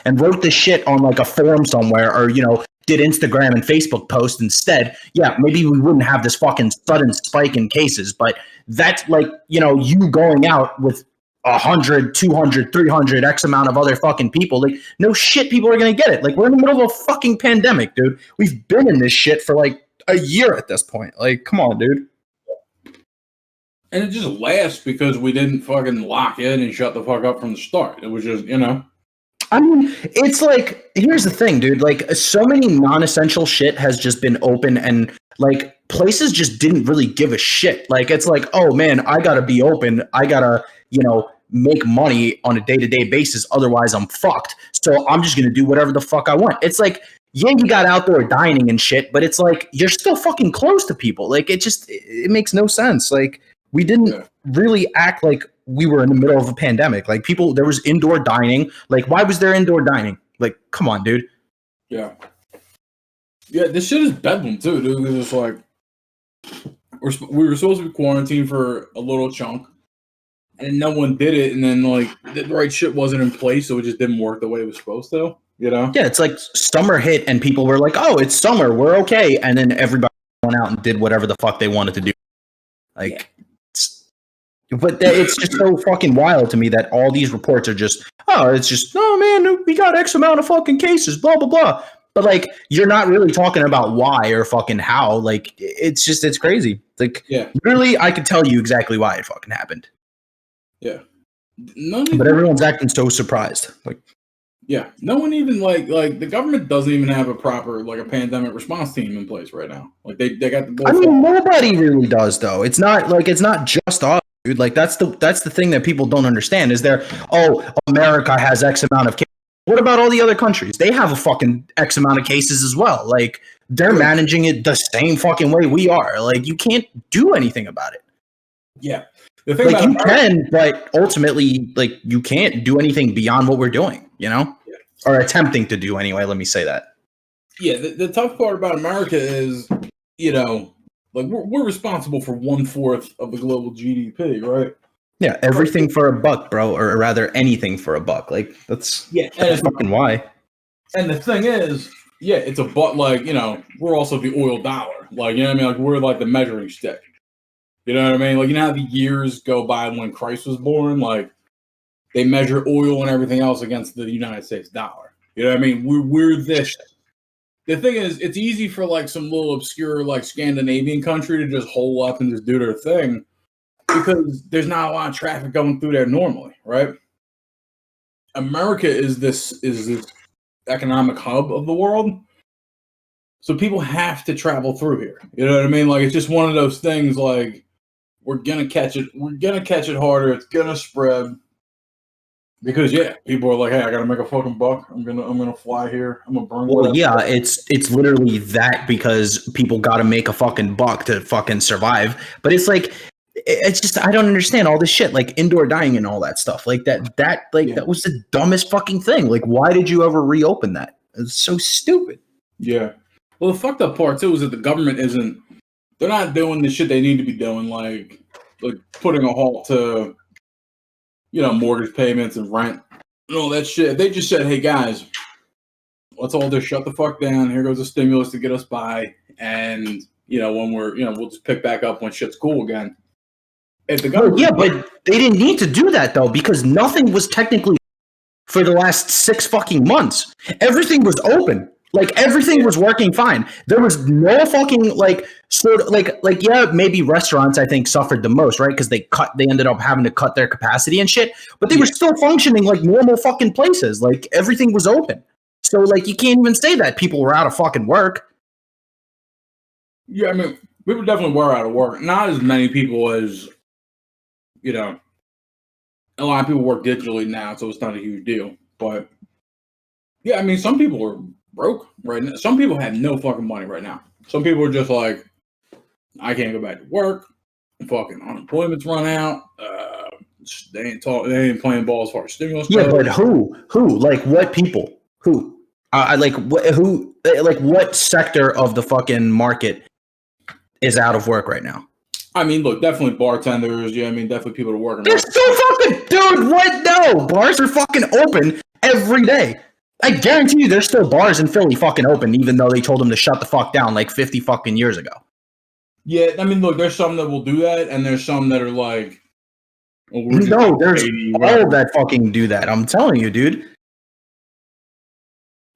and wrote this shit on like a forum somewhere, or did Instagram and Facebook posts instead, yeah, maybe we wouldn't have this fucking sudden spike in cases. But that's like, you going out with 100, 200, 300, X amount of other fucking people. Like, no shit, people are gonna get it. Like, we're in the middle of a fucking pandemic, dude. We've been in this shit for like a year at this point. Like, come on, dude. And it just lasts because we didn't fucking lock in and shut the fuck up from the start. It was just, I mean, it's like, here's the thing, dude. Like, so many non-essential shit has just been open, and like places just didn't really give a shit. Like, it's like, oh man, I gotta be open. I gotta, make money on a day-to-day basis. Otherwise, I'm fucked. So I'm just gonna do whatever the fuck I want. It's like, yeah, you got outdoor dining and shit, but it's like you're still fucking close to people. Like it makes no sense. Like we didn't really act like we were in the middle of a pandemic. Like there was indoor dining. Like why was there indoor dining? Like come on, dude. Yeah. Yeah, this shit is bedlam too, dude. It's just like we were supposed to be quarantined for a little chunk, and no one did it, and then like the right shit wasn't in place, so it just didn't work the way it was supposed to. You know? Yeah, it's like summer hit, and people were like, "Oh, it's summer, we're okay," and then everybody went out and did whatever the fuck they wanted to do. Like, it's just so fucking wild to me that all these reports are just, oh man, we got X amount of fucking cases, blah blah blah. But like, you're not really talking about why or fucking how. Like, it's crazy. Like, literally, I could tell you exactly why it fucking happened. Yeah. But everyone's acting so surprised. Like, yeah, no one even like the government doesn't even have a proper like a pandemic response team in place right now. Like they got the. I mean, nobody really does though. It's not just us, dude. Like that's the thing that people don't understand. Is America has X amount of cases. What about all the other countries? They have a fucking X amount of cases as well. Like they're managing it the same fucking way we are. Like you can't do anything about it. Yeah. The thing like you can, but ultimately, like you can't do anything beyond what we're doing, you know, or attempting to do anyway. Let me say that. Yeah, the tough part about America is, you know, like we're responsible for 1/4 of the global GDP, right? Yeah, everything for a buck, bro, or rather, anything for a buck. Like that's fucking why. And the thing is, it's a buck. Like we're also the oil dollar. Like you know what I mean? Like we're like the measuring stick. You know what I mean? Like, you know how the years go by when Christ was born? Like, they measure oil and everything else against the United States dollar. You know what I mean? We're this. The thing is, it's easy for, like, some little obscure, like, Scandinavian country to just hole up and just do their thing because there's not a lot of traffic going through there normally, right? America is this economic hub of the world. So people have to travel through here. You know what I mean? Like, it's just one of those things, like, we're gonna catch it. We're gonna catch it harder. It's gonna spread because people are like, "Hey, I gotta make a fucking buck. I'm gonna fly here. I'm gonna burn." Well, yeah, it's literally that because people got to make a fucking buck to fucking survive. But it's like, it's just I don't understand all this shit, like indoor dining and all that stuff. Like that was the dumbest fucking thing. Like, why did you ever reopen that? It's so stupid. Yeah. Well, the fucked up part too is that the government they're not doing the shit they need to be doing, like putting a halt to, mortgage payments and rent and all that shit. They just said, hey guys, let's all just shut the fuck down. Here goes a stimulus to get us by. And, when we'll just pick back up when shit's cool again. If the government, but they didn't need to do that though, because nothing was technically for the last 6 fucking months. Everything was open. Like everything was working fine. There was no fucking maybe restaurants I think suffered the most, right? Because they ended up having to cut their capacity and shit. But they were still functioning like normal fucking places. Like everything was open. So like you can't even say that people were out of fucking work. Yeah, I mean, people definitely were out of work. Not as many people as a lot of people work digitally now, so it's not a huge deal. But yeah, I mean, some people are broke right now. Some people have no fucking money right now. Some people are just like, I can't go back to work. Fucking unemployment's run out. They ain't playing ball as far as stimulus. Yeah, but who? Like what people? Who? What sector of the fucking market is out of work right now? I mean, look, definitely bartenders. Yeah, I mean, definitely people that are working. They're still fucking, dude. What? No, bars are fucking open every day. I guarantee you there's still bars in Philly fucking open, even though they told them to shut the fuck down like 50 fucking years ago. Yeah, I mean, look, there's some that will do that, and there's some that are like... there's all that fucking do that. I'm telling you, dude.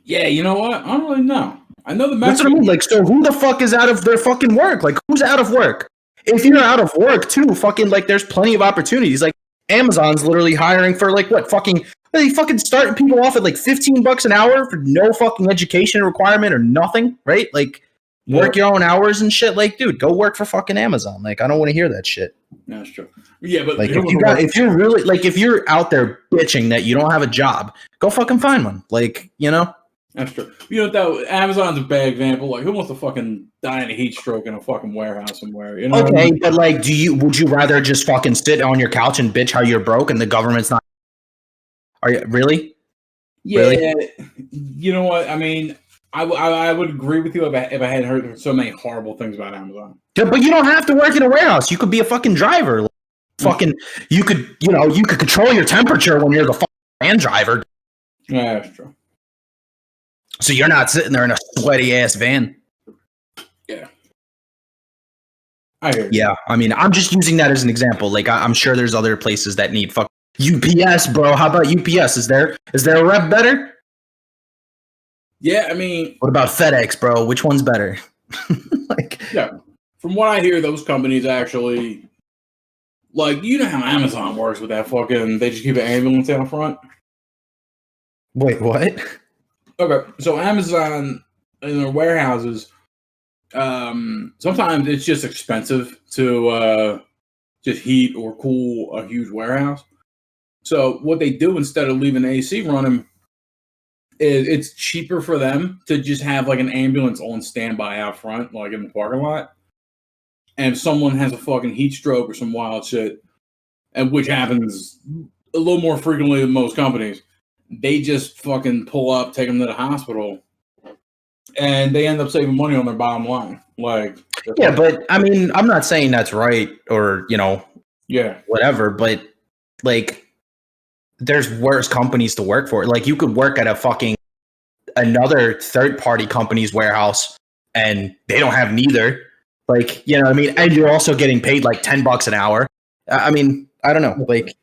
Yeah, you know what? I don't really know. I know the That's what I mean. Like, so who the fuck is out of their fucking work? Like, who's out of work? If you're out of work, too, fucking, like, there's plenty of opportunities. Like, Amazon's literally hiring for, like, what, fucking... They fucking starting people off at like $15 an hour for no fucking education requirement or nothing, right? Like, work your own hours and shit. Like, dude, go work for fucking Amazon. Like, I don't want to hear that shit. That's true. Yeah, but like, if you're out there bitching that you don't have a job, go fucking find one. Like, That's true. You know, though, Amazon's a bad example. Like, who wants to fucking die in a heat stroke in a fucking warehouse somewhere? You know what I Okay, mean? but like, would you rather just fucking sit on your couch and bitch how you're broke and the government's not? Are you really? Yeah, Really? you know what? I mean, I would agree with you if I hadn't heard so many horrible things about Amazon. Yeah, but you don't have to work in a warehouse. You could be a fucking driver. Like, fucking, you could control your temperature when you're the fucking van driver. Yeah, that's true. So you're not sitting there in a sweaty ass van. Yeah, I hear you. Yeah, I mean, I'm just using that as an example. Like, I'm sure there's other places that need fuck UPS, bro. How about UPS? Is there a rep better? Yeah, I mean, What about FedEx, bro? Which one's better? Like, yeah. From what I hear, those companies actually, like, you know how Amazon works with that fucking, they just keep an ambulance out front. wait, what? Okay, so Amazon in their warehouses, sometimes it's just expensive to just heat or cool a huge warehouse. So what they do instead of leaving the AC running is it's cheaper for them to just have like an ambulance on standby out front, like in the parking lot. And if someone has a fucking heat stroke or some wild shit, and which happens a little more frequently than most companies, they just fucking pull up, take them to the hospital, and they end up saving money on their bottom line. Like, Yeah, but I mean, I'm not saying that's right or, yeah, whatever, but like, there's worse companies to work for. Like, you could work at another third party company's warehouse and they don't have neither. Like, you know what I mean? And you're also getting paid like $10 an hour. I mean, I don't know. Like,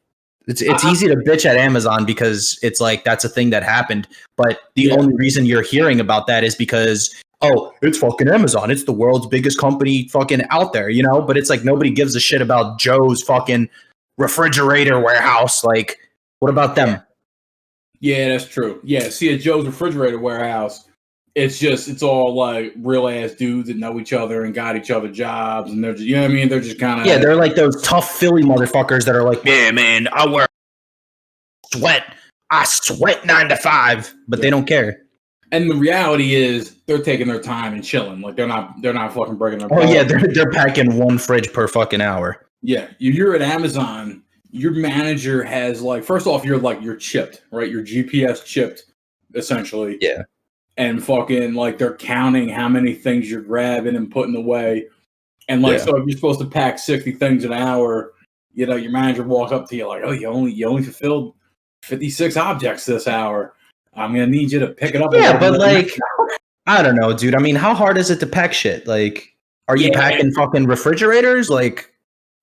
it's easy to bitch at Amazon because it's like that's a thing that happened. But the only reason you're hearing about that is because, oh, it's fucking Amazon. It's the world's biggest company fucking out there, But it's like nobody gives a shit about Joe's fucking refrigerator warehouse. Like, what about them? Yeah, that's true. Yeah, see, at Joe's refrigerator warehouse, it's all like real ass dudes that know each other and got each other jobs, and they're just, you know what I mean? They're just kind of, Yeah, they're like those tough Philly motherfuckers that are like, yeah, man, I sweat 9 to 5, but they don't care. And the reality is, they're taking their time and chilling. Like they're not fucking breaking their. Oh yeah, they're packing one fridge per fucking hour. Yeah, you're at Amazon. Your manager has like, first off, you're chipped, right? You're GPS chipped, essentially. Yeah. And fucking like they're counting how many things you're grabbing and putting away. And like, so if you're supposed to pack 60 things an hour, your manager walks up to you like, oh, you only fulfilled 56 objects this hour. I'm gonna need you to pick it up. Yeah, but like, I don't know, dude. I mean, how hard is it to pack shit? Like, are you packing fucking refrigerators? Like,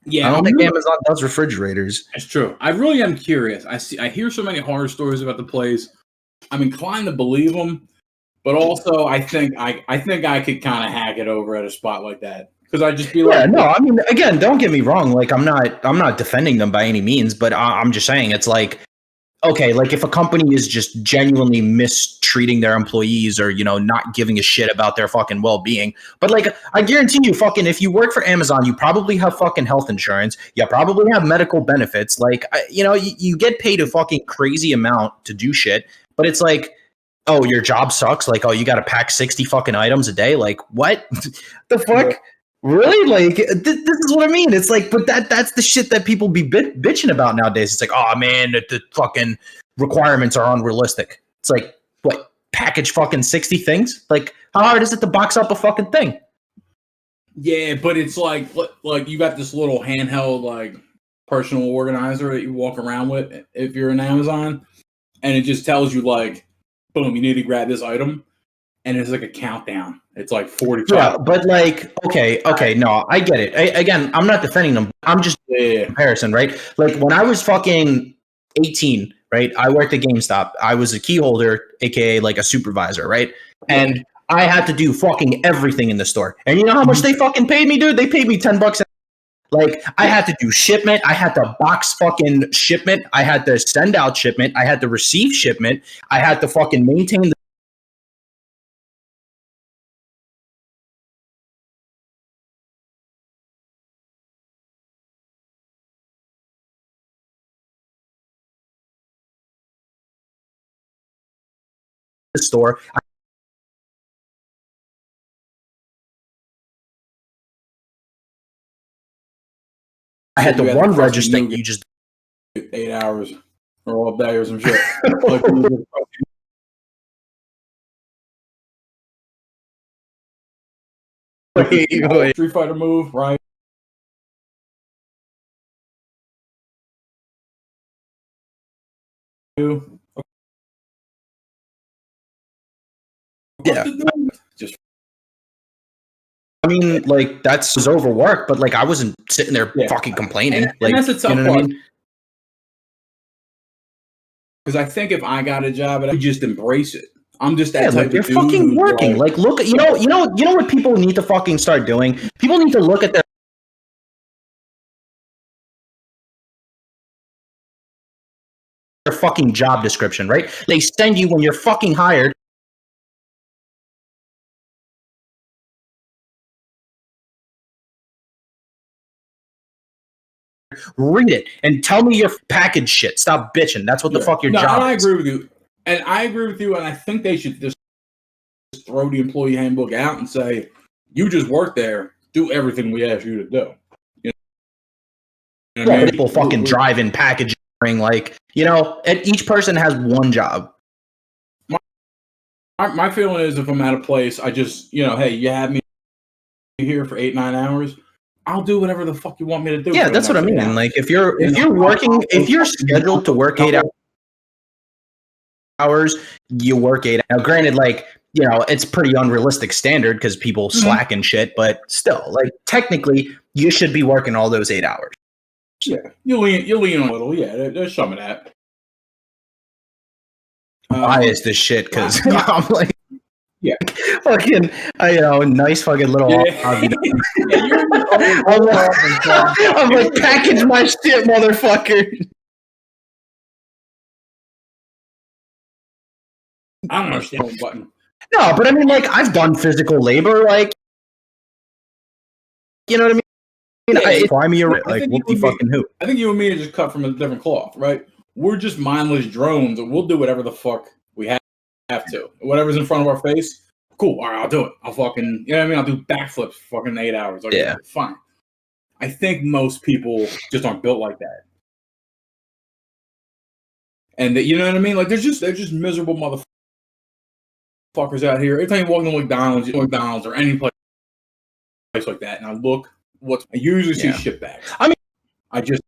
yeah, I don't think Amazon does refrigerators. That's true. I really am curious. I hear so many horror stories about the place. I'm inclined to believe them, but also I think I could kind of hack it over at a spot like that because I'd just be like, yeah, no. I mean, again, don't get me wrong. Like, I'm not defending them by any means, but I'm just saying it's like, okay, like if a company is just genuinely mistreating their employees or, not giving a shit about their fucking well-being. But like, I guarantee you fucking, if you work for Amazon, you probably have fucking health insurance. You probably have medical benefits. Like, you get paid a fucking crazy amount to do shit, but it's like, oh, your job sucks. Like, oh, you got to pack 60 fucking items a day. Like, what the fuck? Really? Like, this is what I mean. It's like, but that's the shit that people be bitching about nowadays. It's like, oh man, the fucking requirements are unrealistic. It's like, what, package fucking 60 things? Like, how hard is it to box up a fucking thing? Yeah, but it's like you got this little handheld like personal organizer that you walk around with if you're in Amazon, and it just tells you like, boom, you need to grab this item, and it's like a countdown. It's like 45. Yeah, but like, okay, no, I get it. Again, I'm not defending them. I'm just comparison, right? Like when I was fucking 18, right? I worked at GameStop. I was a key holder, aka like a supervisor, right? And I had to do fucking everything in the store. And you know how much they fucking paid me, dude? They paid me $10. Like, I had to do shipment. I had to box fucking shipment. I had to send out shipment. I had to receive shipment. I had to fucking maintain the the store. I had the one register. You just 8 hours or all day or some shit. Like, Street Fighter move, right? Yeah. Just, I mean, like, that's was overwork, but like I wasn't sitting there fucking complaining. And like, that's the tough you know what I part. mean? Because I think if I got a job, I just embrace it. I'm just that type like, of you're dude fucking working. Like, look, you know what people need to fucking start doing? People need to look at their fucking job description, right? They send you when you're fucking hired. Read it and tell me your package shit. Stop bitching. That's what the fuck your job I is. agree with you. And I agree with you, and I think they should just throw the employee handbook out and say, you just work there, do everything we ask you to do. You know what I mean? People fucking driving, packaging, like, you know, and each person has one job. My feeling is if I'm at a place, I just, you know, hey, you have me here for 8-9 hours, I'll do whatever the fuck you want me to do. Yeah, that's what I mean. Hours. Like, if you're working, if you're scheduled to work 8 hours, you work 8 hours. Now, granted, like, you know, it's pretty unrealistic standard because people slack and shit, but still, like, technically, you should be working all those 8 hours. Yeah, you lean a little. Yeah, there's some of that. Biased as shit because I'm like, yeah, fucking, you know, nice fucking little. I'm like, package my shit, motherfucker. I don't understand what button. No, but I mean, like, I've done physical labor, like, you know what I mean? Like, whoop the fucking who? I think you and me are just cut from a different cloth, right? We're just mindless drones, and we'll do whatever the fuck we have to. Whatever's in front of our face, cool. All right, I'll do it. I'll fucking, you know what I mean? I'll do backflips for fucking 8 hours. Like, yeah, fine. I think most people just aren't built like that, and you know what I mean? Like, they're just miserable motherfuckers out here. Every time you walk into McDonald's or any place like that, and I look. I usually see shitbags. I mean, I just.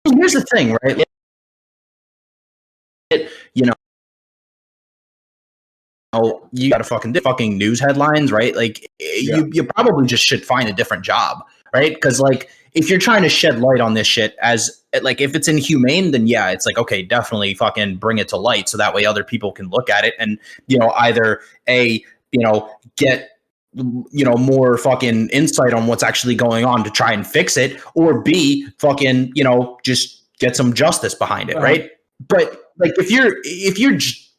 Here's the thing, right? You know, you got to fucking news headlines, right? Like, you probably just should find a different job, right? Because, like, if you're trying to shed light on this shit as, like, if it's inhumane, then yeah, it's like, okay, definitely fucking bring it to light so that way other people can look at it and, you know, either get, you know, more fucking insight on what's actually going on to try and fix it, or B, fucking, you know, just get some justice behind it, right? But, like, if you're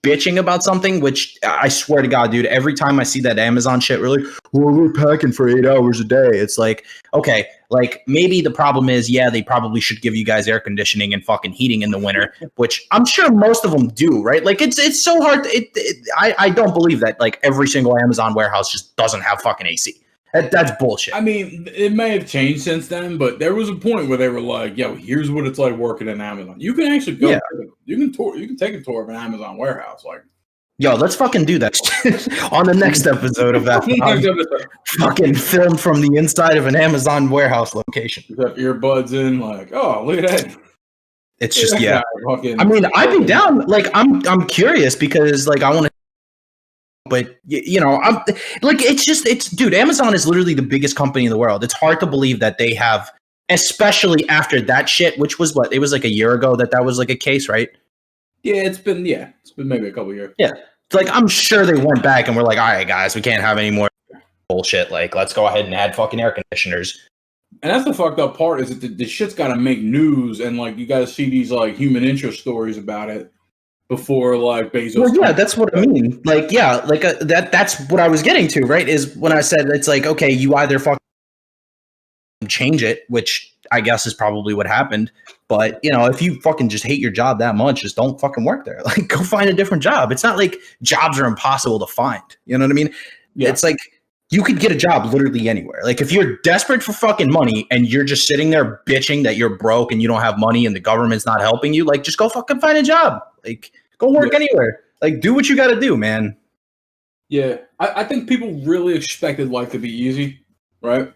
bitching about something, which I swear to God, dude, every time I see that Amazon shit, we're like, well, we're packing for 8 hours a day. It's like, okay, like, maybe the problem is, yeah, they probably should give you guys air conditioning and fucking heating in the winter, which I'm sure most of them do, right? Like, it's so hard. I don't believe that, like, every single Amazon warehouse just doesn't have fucking AC. That's bullshit. I mean, it may have changed since then, but there was a point where they were like, "Yo, here's what it's like working in Amazon. You can actually go. You can take a tour of an Amazon warehouse. Like, yo, let's fucking do that on the next episode of that. Fucking filmed from the inside of an Amazon warehouse location. You have earbuds in, like, oh, look at that. It's just I mean, I'd be down. Like, I'm curious because, like, I want to. But, you know, I'm like, dude, Amazon is literally the biggest company in the world. It's hard to believe that they have, especially after that shit, which was it was like a year ago that was like a case, right? Yeah, it's been maybe a couple years. Yeah. It's like, I'm sure they went back and were like, all right, guys, we can't have any more bullshit. Like, let's go ahead and add fucking air conditioners. And that's the fucked up part is that the shit's got to make news. And, like, you got to see these, like, human interest stories about it. Before, like, Bezos. Well, yeah, that's what I mean. Like, yeah, like that's what I was getting to, right? Is when I said it's like, okay, you either fucking change it, which I guess is probably what happened. But, you know, if you fucking just hate your job that much, just don't fucking work there. Like, go find a different job. It's not like jobs are impossible to find. You know what I mean? Yeah. It's like you could get a job literally anywhere. Like, if you're desperate for fucking money and you're just sitting there bitching that you're broke and you don't have money and the government's not helping you, like, just go fucking find a job. Like, go work anywhere. Like, do what you got to do, man. Yeah. I think people really expected life to be easy, right?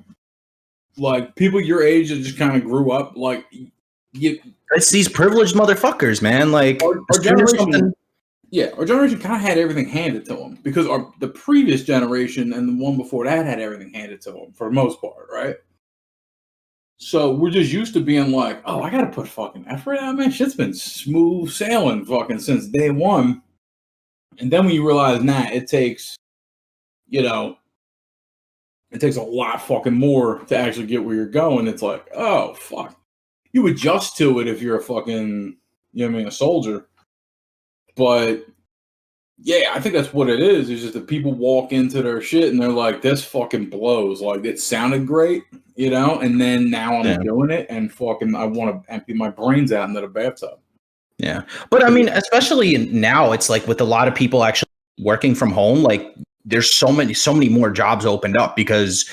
Like, people your age that just kind of grew up, like, it's these privileged motherfuckers, man. Like, our generation, our generation kind of had everything handed to them because the previous generation and the one before that had everything handed to them for the most part, right? So we're just used to being like, oh, I got to put fucking effort out, man. Shit's been smooth sailing fucking since day one. And then when you realize, it takes, it takes a lot fucking more to actually get where you're going. It's like, oh, fuck. You adjust to it if you're a fucking, a soldier. But, yeah, I think that's what it is. It's just that people walk into their shit and they're like, this fucking blows. Like, it sounded great, and then now I'm doing it and fucking I want to empty my brains out into the bathtub. Yeah. But, I mean, especially now, it's like with a lot of people actually working from home, like, there's so many more jobs opened up because,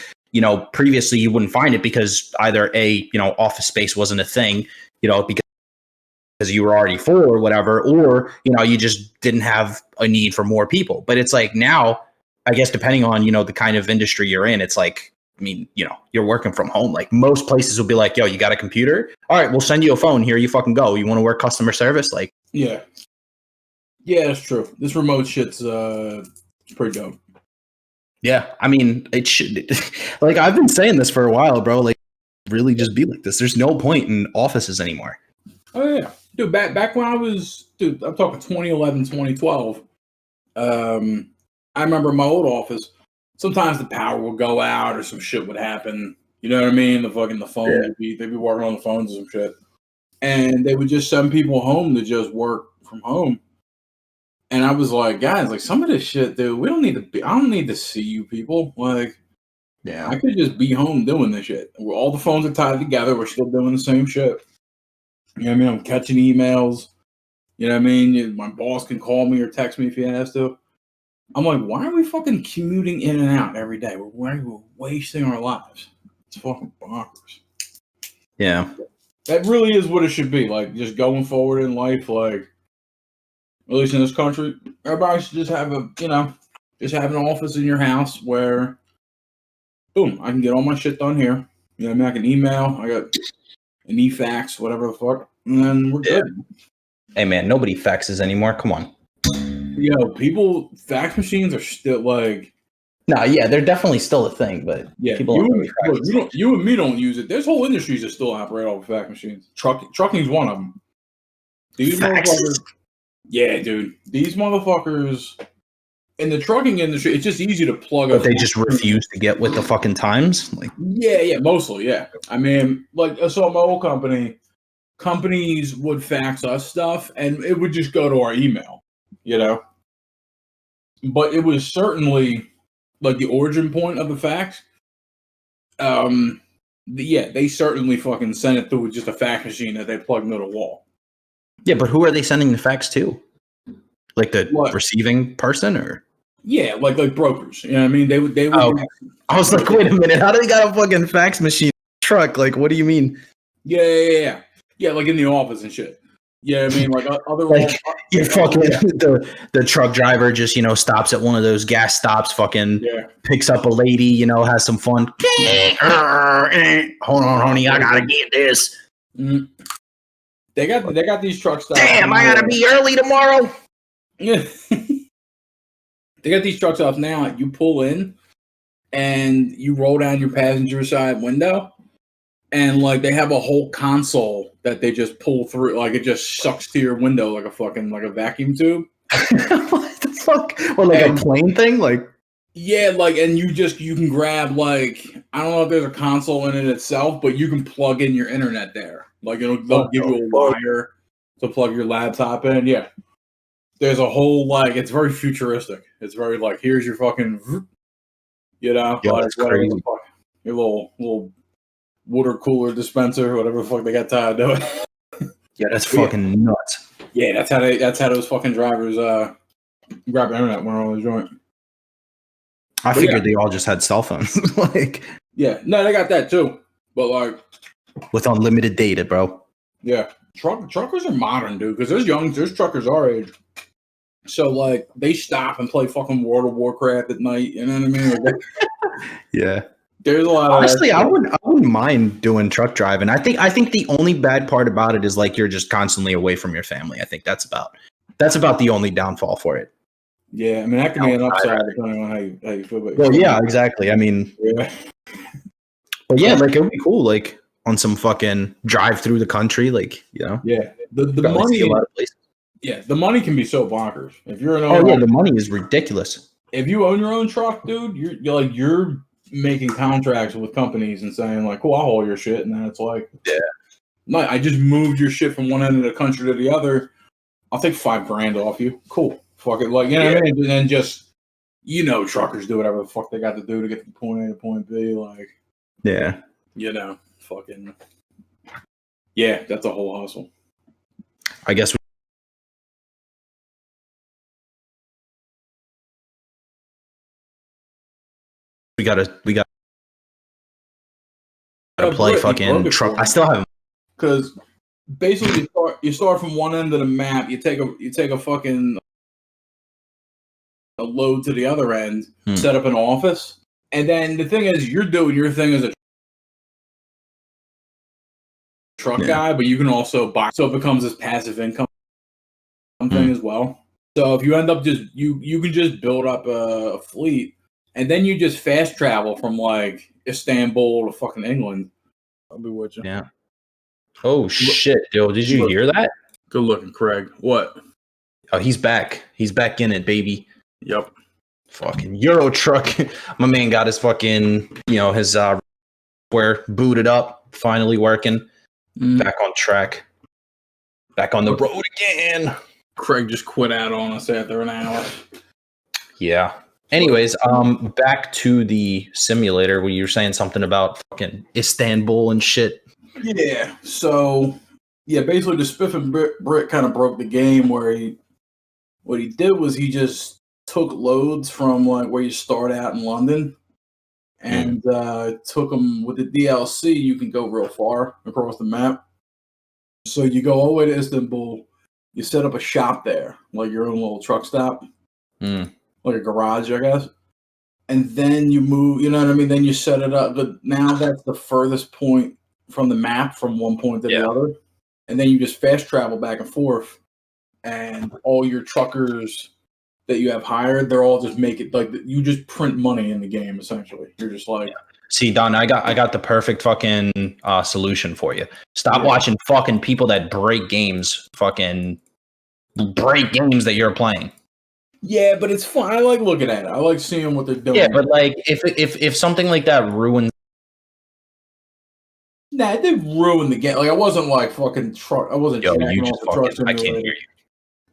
previously you wouldn't find it because either office space wasn't a thing, because you were already full or whatever, or, you just didn't have a need for more people. But it's like now, I guess, depending on, the kind of industry you're in, it's like, I mean, you're working from home. Like most places will be like, yo, you got a computer? All right, we'll send you a phone. Here you fucking go. You want to work customer service? Like, yeah, that's true. This remote shit's pretty dope. Yeah, I mean, it should. Like, I've been saying this for a while, bro. Like, really just be like this. There's no point in offices anymore. Oh, yeah. Dude, back when I'm talking 2011, 2012. I remember my old office, sometimes the power would go out or some shit would happen. You know what I mean? The phone, they'd be working on the phones or some shit. And they would just send people home to just work from home. And I was like, guys, like some of this shit, dude, I don't need to see you people. Like, yeah, I could just be home doing this shit. All the phones are tied together. We're still doing the same shit. You know what I mean? I'm catching emails. You know what I mean? My boss can call me or text me if he has to. I'm like, why are we fucking commuting in and out every day? We're wasting our lives. It's fucking bonkers. Yeah. That really is what it should be. Like, just going forward in life, like, at least in this country, everybody should just have just have an office in your house where, boom, I can get all my shit done here. You know what I mean? I can email, I got an e-fax, whatever the fuck, and then we're good. Hey, man, nobody faxes anymore. Come on. Yo, fax machines are still like... No, yeah, they're definitely still a thing, but people you and me don't use it. There's whole industries that still operate off of fax machines. Trucking's one of them. These motherfuckers... Yeah, dude. These motherfuckers in the trucking industry, it's just easy to plug up. But they just refuse to get with the fucking times? Like, yeah, mostly, yeah. I mean, like, so my old companies would fax us stuff and it would just go to our email, But it was certainly like the origin point of the fax. They certainly fucking sent it through just a fax machine that they plugged into the wall. Yeah, but who are they sending the fax to? Like the receiving person, or? Yeah, like brokers. You know what I mean? They would. Okay. I was like, wait a minute, how do they got a fucking fax machine truck? Like, what do you mean? Yeah. Like in the office and shit. Yeah, I mean, like other like you fucking the truck driver just stops at one of those gas stops, fucking picks up a lady, has some fun. Hold on, honey, I gotta get this. Mm. They got these truck stops. Damn, I gotta be early tomorrow. Yeah. They got these truck stops now. You pull in and you roll down your passenger side window, and like they have a whole console that they just pull through, like it just sucks to your window like a vacuum tube. What the fuck? Or like a plane thing? Like, yeah, like, and you can grab, like, I don't know if there's a console in it itself, but you can plug in your internet there. Like, they'll give you a wire to plug your laptop in. Yeah. There's a whole, like, it's very futuristic. It's very, like, here's your fucking, yeah, that's crazy. Your little water cooler dispenser, whatever the fuck they got tired of doing. Yeah, that's fucking nuts. Yeah, that's how those fucking drivers grab the internet when on the joint. I figured they all just had cell phones, like Yeah, no, they got that too, but like with unlimited data, bro. Yeah, truckers are modern, dude. Because there's truckers our age. So like they stop and play fucking World of Warcraft at night. You know what I mean? Like, Yeah. there's a lot of honestly, I wouldn't mind doing truck driving. I think the only bad part about it is like you're just constantly away from your family. I think that's about the only downfall for it. Yeah, I mean that can be an upside depending on how you feel about. Well, yeah, exactly. I mean, yeah. But yeah, like it would be cool, like on some fucking drive through the country, like Yeah, the money. A lot of places. Yeah, the money can be so bonkers. If you're an owner, the money is ridiculous. If you own your own truck, dude, you're making contracts with companies and saying like, "Cool, I'll haul your shit," and then it's like, no, I just moved your shit from one end of the country to the other. I'll take $5,000 off you. Cool, fuck it, like what I mean. And then just truckers do whatever the fuck they got to do to get from point A to point B. Like, fucking that's a whole hustle. I guess we gotta play fucking truck. I still haven't, because basically you start from one end of the map. You take a fucking a load to the other end, set up an office, and then the thing is, you're doing your thing as a truck guy, but you can also buy, so it becomes this passive income thing as well. So if you end up you can just build up a fleet, and then you just fast travel from like Istanbul to fucking England. I'll be with you. Yeah. Oh shit, dude! Did you hear that? Good looking, Craig. What? Oh, he's back. He's back in it, baby. Yep. Fucking Euro truck. My man got his fucking, his where booted up, finally working. Back on track. Back on the road again. Craig just quit out on us after an hour. Yeah. Anyways, back to the simulator where you were saying something about fucking Istanbul and shit. Yeah. So, basically the Spiff and Brit kind of broke the game where what he did was he just took loads from like where you start out in London and took them with the DLC. You can go real far across the map. So you go all the way to Istanbul. You set up a shop there, like your own little truck stop, like a garage, I guess. And then you move, you know what I mean? Then you set it up. But now that's the furthest point from the map from one point to the other. And then you just fast travel back and forth. And all your truckers that you have hired, they're all just make it like you just print money in the game, essentially. You're just like. See, Don, I got the perfect fucking solution for you. Stop watching fucking people that break games, fucking break games that you're playing. Yeah, but it's fun. I like looking at it. I like seeing what they're doing. Yeah, but like if something like that ruins. Nah, it didn't ruin the game. Like I wasn't like fucking truck. I wasn't. Yo, you just fucking. I can't hear you.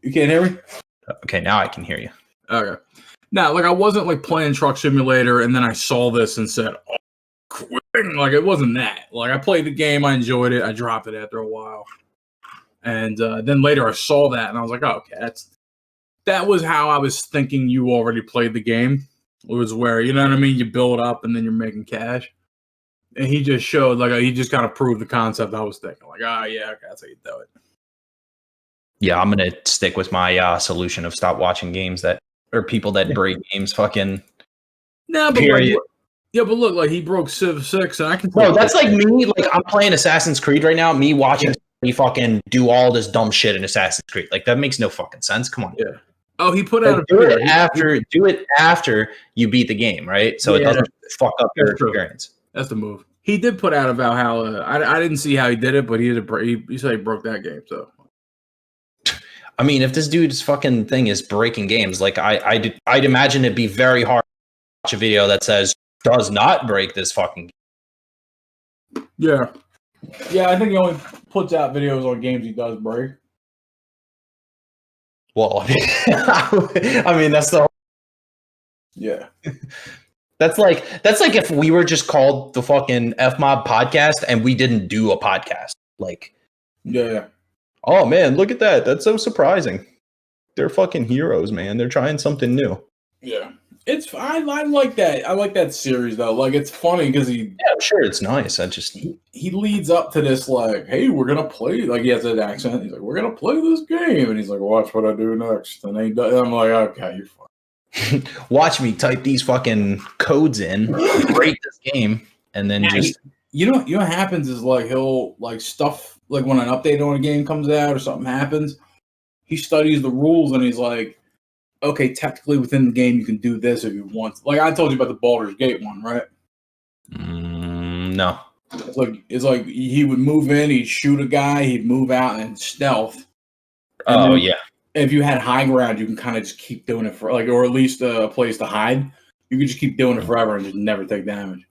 You can't hear me? Okay, now I can hear you. Okay. Now, like I wasn't like playing Truck Simulator, and then I saw this and said, "Oh, quitting." Like it wasn't that. Like I played the game, I enjoyed it. I dropped it after a while, and then later I saw that, and I was like, "Oh, okay, that was how I was thinking." You already played the game. It was where you know what I mean. You build up, and then you're making cash. And he just showed, like, he just kind of proved the concept I was thinking. Like, okay, that's how you do it. Yeah, I'm gonna stick with my solution of stop watching games or people that break games. Fucking. Nah, but look, like he broke Civ 6, and I can. Bro, that's like me. Like I'm playing Assassin's Creed right now. Me watching me fucking do all this dumb shit in Assassin's Creed. Like that makes no fucking sense. Come on. Yeah. Oh, he put out do it after you beat the game, right? So it doesn't fuck up your experience. That's the move. He did put out a Valhalla. I didn't see how he did it, but he said he broke that game. So, I mean, if this dude's fucking thing is breaking games, like I'd imagine it'd be very hard to watch a video that says does not break this fucking game. Yeah, I think he only puts out videos on games he does break. Well, I mean that's the yeah. That's like if we were just called the fucking F Mob podcast and we didn't do a podcast. Like, Yeah. oh man, look at that. That's so surprising. They're fucking heroes, man. They're trying something new. Yeah. I like that. I like that series though. Like it's funny because Yeah, I'm sure it's nice. I just he leads up to this like, hey, we're gonna play. Like he has that accent. He's like, we're gonna play this game, and he's like, watch what I do next. And I'm like, okay, you're fine. watch me type these fucking codes in, break this game, and then just you know what happens is like he'll like stuff like when an update on a game comes out or something happens, he studies the rules and he's like, okay, technically within the game you can do this if you want. Like I told you about the Baldur's Gate one, right? No. It's like he would move in, he'd shoot a guy, he'd move out and stealth. Oh yeah. If you had high ground, you can kind of just keep doing it for like, or at least a place to hide. You can just keep doing it forever and just never take damage.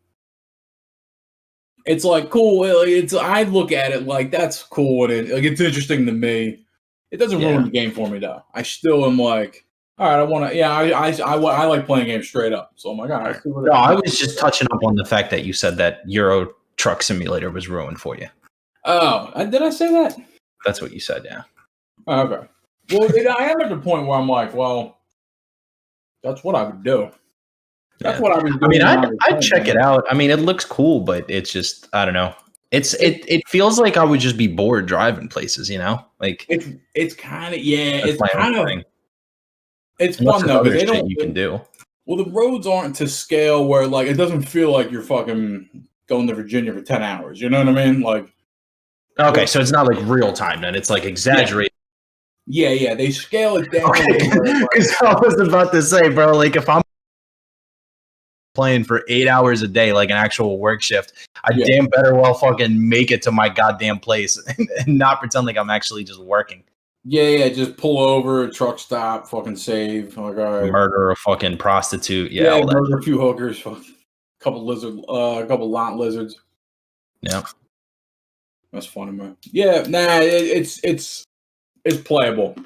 It's like cool. I look at it like that's cool and it's interesting to me. It doesn't ruin the game for me though. I still am like, all right, I want to. Yeah, I like playing games straight up. So I'm like, all right. No, I was just touching up on the fact that you said that Euro Truck Simulator was ruined for you. Oh, did I say that? That's what you said, yeah. Oh, okay. Well, I am at the point where I'm like, well, that's what I would do. That's what I would do. I mean, I'd check it out. I mean, it looks cool, but it's just, I don't know. It feels like I would just be bored driving places, you know? Like it's kind of it's my kind own of thing. it's fun though because they don't. You can do. Well, the roads aren't to scale where like it doesn't feel like you're fucking going to Virginia for 10 hours. You know what I mean? Like, okay, so it's not like real time then. It's like exaggerated. Yeah. They scale it down. Because I was about to say, bro, like if I'm playing for 8 hours a day, like an actual work shift, I damn better well fucking make it to my goddamn place and not pretend like I'm actually just working. Yeah, just pull over, truck stop, fucking save. Oh my god, murder a fucking prostitute. Yeah, murder a few hookers, a couple lot lizards. Yeah, that's funny, man. Yeah, nah, it's playable.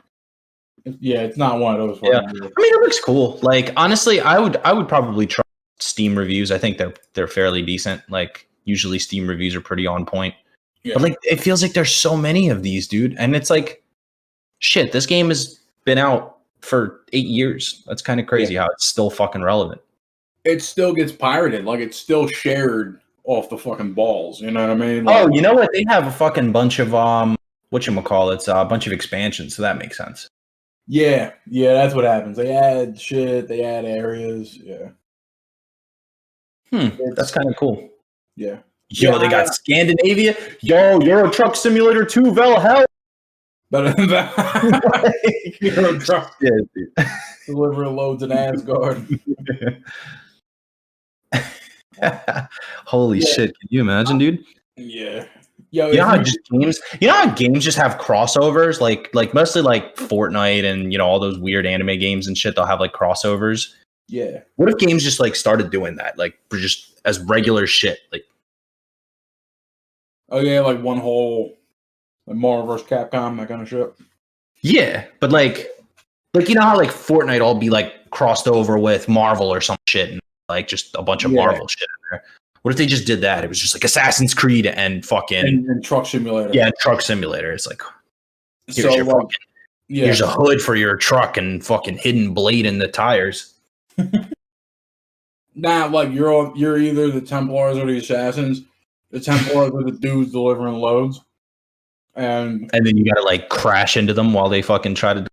It's not one of those. Yeah, I mean, it looks cool. Like honestly, I would probably try Steam reviews. I think they're fairly decent. Like usually Steam reviews are pretty on point. Yeah. But like it feels like there's so many of these, dude, and it's like. Shit, this game has been out for 8 years. That's kind of crazy how it's still fucking relevant. It still gets pirated. Like, it's still shared off the fucking balls. You know what I mean? Like, oh, you know what? They have a fucking bunch of, whatchamacallit, a bunch of expansions, so that makes sense. Yeah, that's what happens. They add shit, they add areas, yeah. That's kind of cool. Yeah. Yo, they got Scandinavia. Yo, Euro Truck Simulator 2 Valhalla. But Euro Truck delivering loads in Asgard. Holy shit! Can you imagine, dude? Yeah. Yo, you know how games just have crossovers, like mostly like Fortnite and all those weird anime games and shit. They'll have like crossovers. Yeah. What if games just like started doing that, like just as regular shit, like? Oh yeah, like one whole. Like Marvel vs. Capcom, that kind of shit. Yeah, but like you know how like Fortnite all be like crossed over with Marvel or some shit, and like just a bunch of Marvel shit in there. What if they just did that? It was just like Assassin's Creed and fucking and Truck Simulator. Yeah, Truck Simulator. It's like here's a hood for your truck and fucking hidden blade in the tires. Nah, like you're either the Templars or the Assassins. The Templars are the dudes delivering loads. And then you gotta like crash into them while they fucking try to.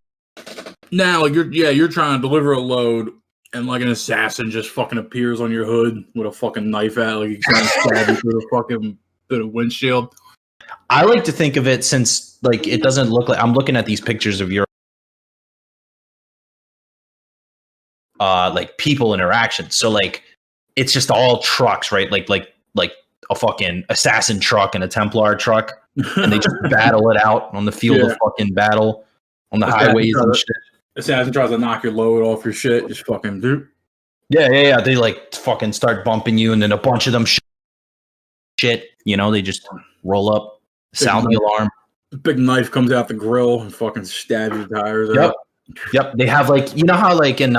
Now, like you're trying to deliver a load, and like an assassin just fucking appears on your hood with a fucking knife out, like he's trying to stab you through the windshield. I like to think of it since like it doesn't look like I'm looking at these pictures of your like people interaction. So like it's just all trucks, right? Like a fucking assassin truck and a Templar truck. And they just battle it out on the field of fucking battle on the highways and shit. Assassin tries to knock your load off your shit, just fucking do. Yeah. They like fucking start bumping you, and then a bunch of them shit. They just roll up, sound the alarm. A big knife comes out the grill and fucking stabs your tires. Yep. They have like how like in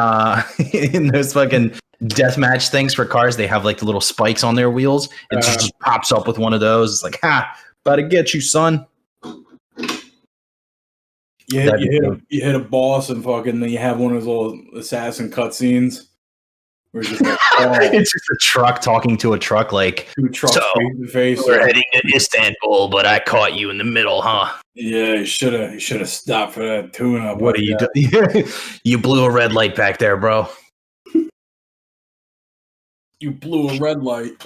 in those fucking deathmatch things for cars. They have like the little spikes on their wheels. It just pops up with one of those. It's like, ha, about to get you, son. You hit a boss and fucking then you have one of those little assassin cutscenes. Where it's just like, it's just a truck talking to a truck like, two trucks so, face to face. we're heading to Istanbul, but I caught you in the middle, huh? Yeah, you should have stopped for that tune-up. What are you doing? You blew a red light back there, bro. You blew a red light.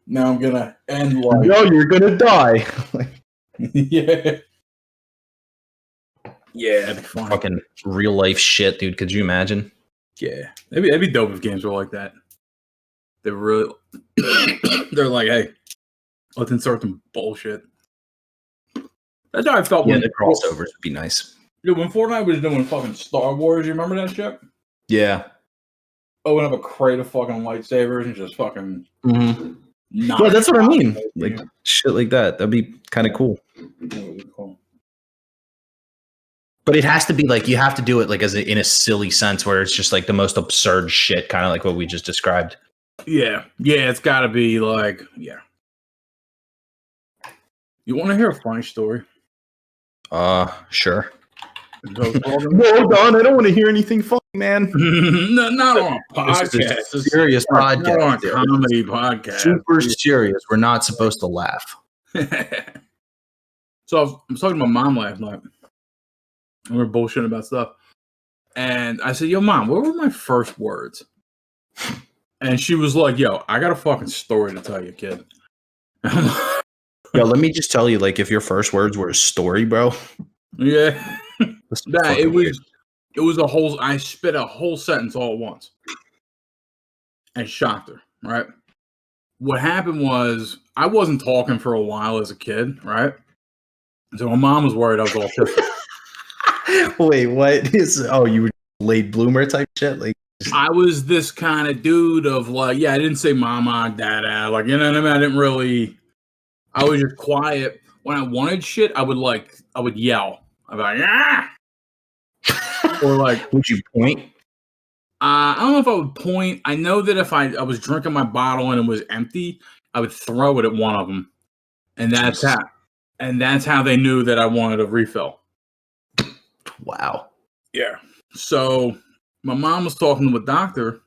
Now I'm gonna end life. No, you're gonna die. Yeah. Yeah, that'd be fun. Fucking real life shit, dude. Could you imagine? Yeah. That'd be dope if games were like that. They're really they're like, hey, let's insert some bullshit. That's how I felt when the crossovers would be nice. Dude, when Fortnite was doing fucking Star Wars, you remember that shit? Yeah. Open up a crate of fucking lightsabers and just fucking Yeah, that's what I mean. Like shit like that. That'd be kind of cool. Cool. But it has to be like you have to do it like in a silly sense where it's just like the most absurd shit, kind of like what we just described. Yeah, it's got to be like, yeah. You want to hear a funny story? Sure. No, Don, I don't want to hear anything funny, man. no, not on a podcast. This is a serious podcast. Not on a comedy podcast. Super serious. We're not supposed to laugh. So I was talking to my mom last night. And we were bullshitting about stuff. And I said, yo, Mom, what were my first words? And she was like, yo, I got a fucking story to tell you, kid. Yo, let me just tell you, like, if your first words were a story, bro. Yeah. Nah, it was a whole, I spit a whole sentence all at once. And shocked her, right? What happened was, I wasn't talking for a while as a kid, right? So my mom was worried I was autistic. Wait, what is? Oh, you were late bloomer type shit. Like I was this kind of dude of like, yeah, I didn't say mama, dada, like you know what I mean. I didn't really. I was just quiet. When I wanted shit, I would yell. I'd be like, ah, or like, would you point? I don't know if I would point. I know that if I was drinking my bottle and it was empty, I would throw it at one of them, and that's how they knew that I wanted a refill. Wow. Yeah. So my mom was talking to a doctor,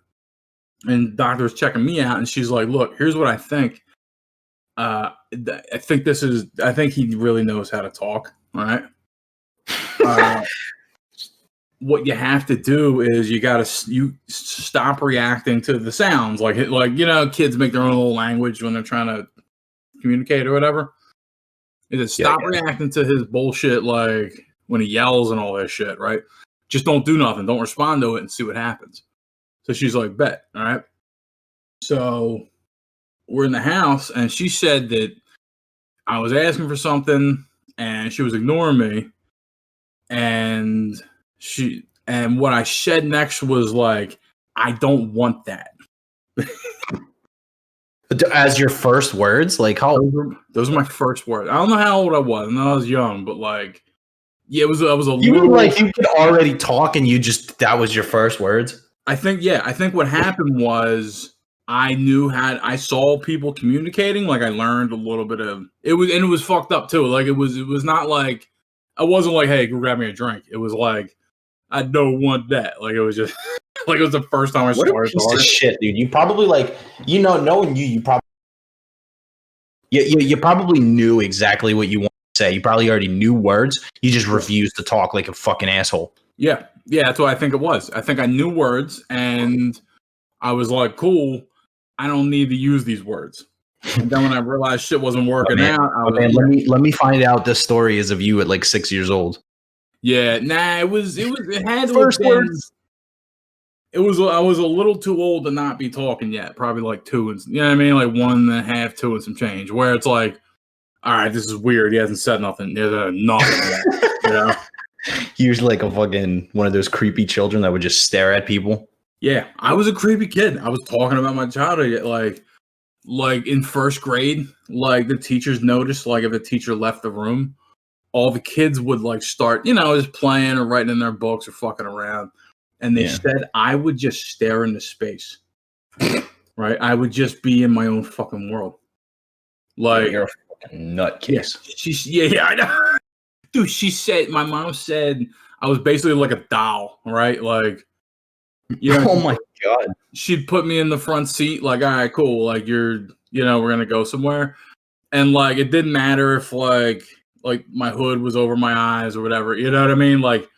and the doctor was checking me out, and she's like, "Look, here's what I think. I think he really knows how to talk. All right. What you have to do is you stop reacting to the sounds, like you know, kids make their own little language when they're trying to communicate or whatever. Is stop reacting to his bullshit, like." When he yells and all that shit, right? Just don't do nothing. Don't respond to it and see what happens. So she's like, bet. All right. So we're in the house and she said that I was asking for something and she was ignoring me. And what I said next was like, I don't want that. As your first words? Like how those are my first words. I don't know how old I was. I know I was young, but like yeah, I was a you little like you could already talk and that was your first words? I think what happened was I saw people communicating, like I learned a little bit of it was fucked up too. Like it was not like I wasn't like, hey, go grab me a drink. It was like I don't want that. Like it was just like it was the first time I started talking. What a piece of shit, dude. You probably like knowing you probably you probably knew exactly what you want. Say you probably already knew words. You just refused to talk like a fucking asshole. Yeah, that's what I think it was. I think I knew words, and I was like, "Cool, I don't need to use these words." And then when I realized shit wasn't working out, let me find out this story is of you at like 6 years old. Yeah, nah, it had first words. I was a little too old to not be talking yet. Probably like 2 and you know what I mean, like 1.5, 2 and some change. Where it's like. All right, this is weird. He hasn't said nothing. He hasn't nothing yet, you know? Usually like a fucking one of those creepy children that would just stare at people. Yeah, I was a creepy kid. I was talking about my childhood, like in first grade, like the teachers noticed, like if a teacher left the room, all the kids would like start, you know, just playing or writing in their books or fucking around. And they said I would just stare into space. right? I would just be in my own fucking world. Like, you're a fucking nutcase. Yeah, I know. Dude, my mom said I was basically like a doll, right? Like, Oh my God. She'd put me in the front seat, like, all right, cool. Like, we're going to go somewhere. And, like, it didn't matter if, like my hood was over my eyes or whatever. You know what I mean? Like,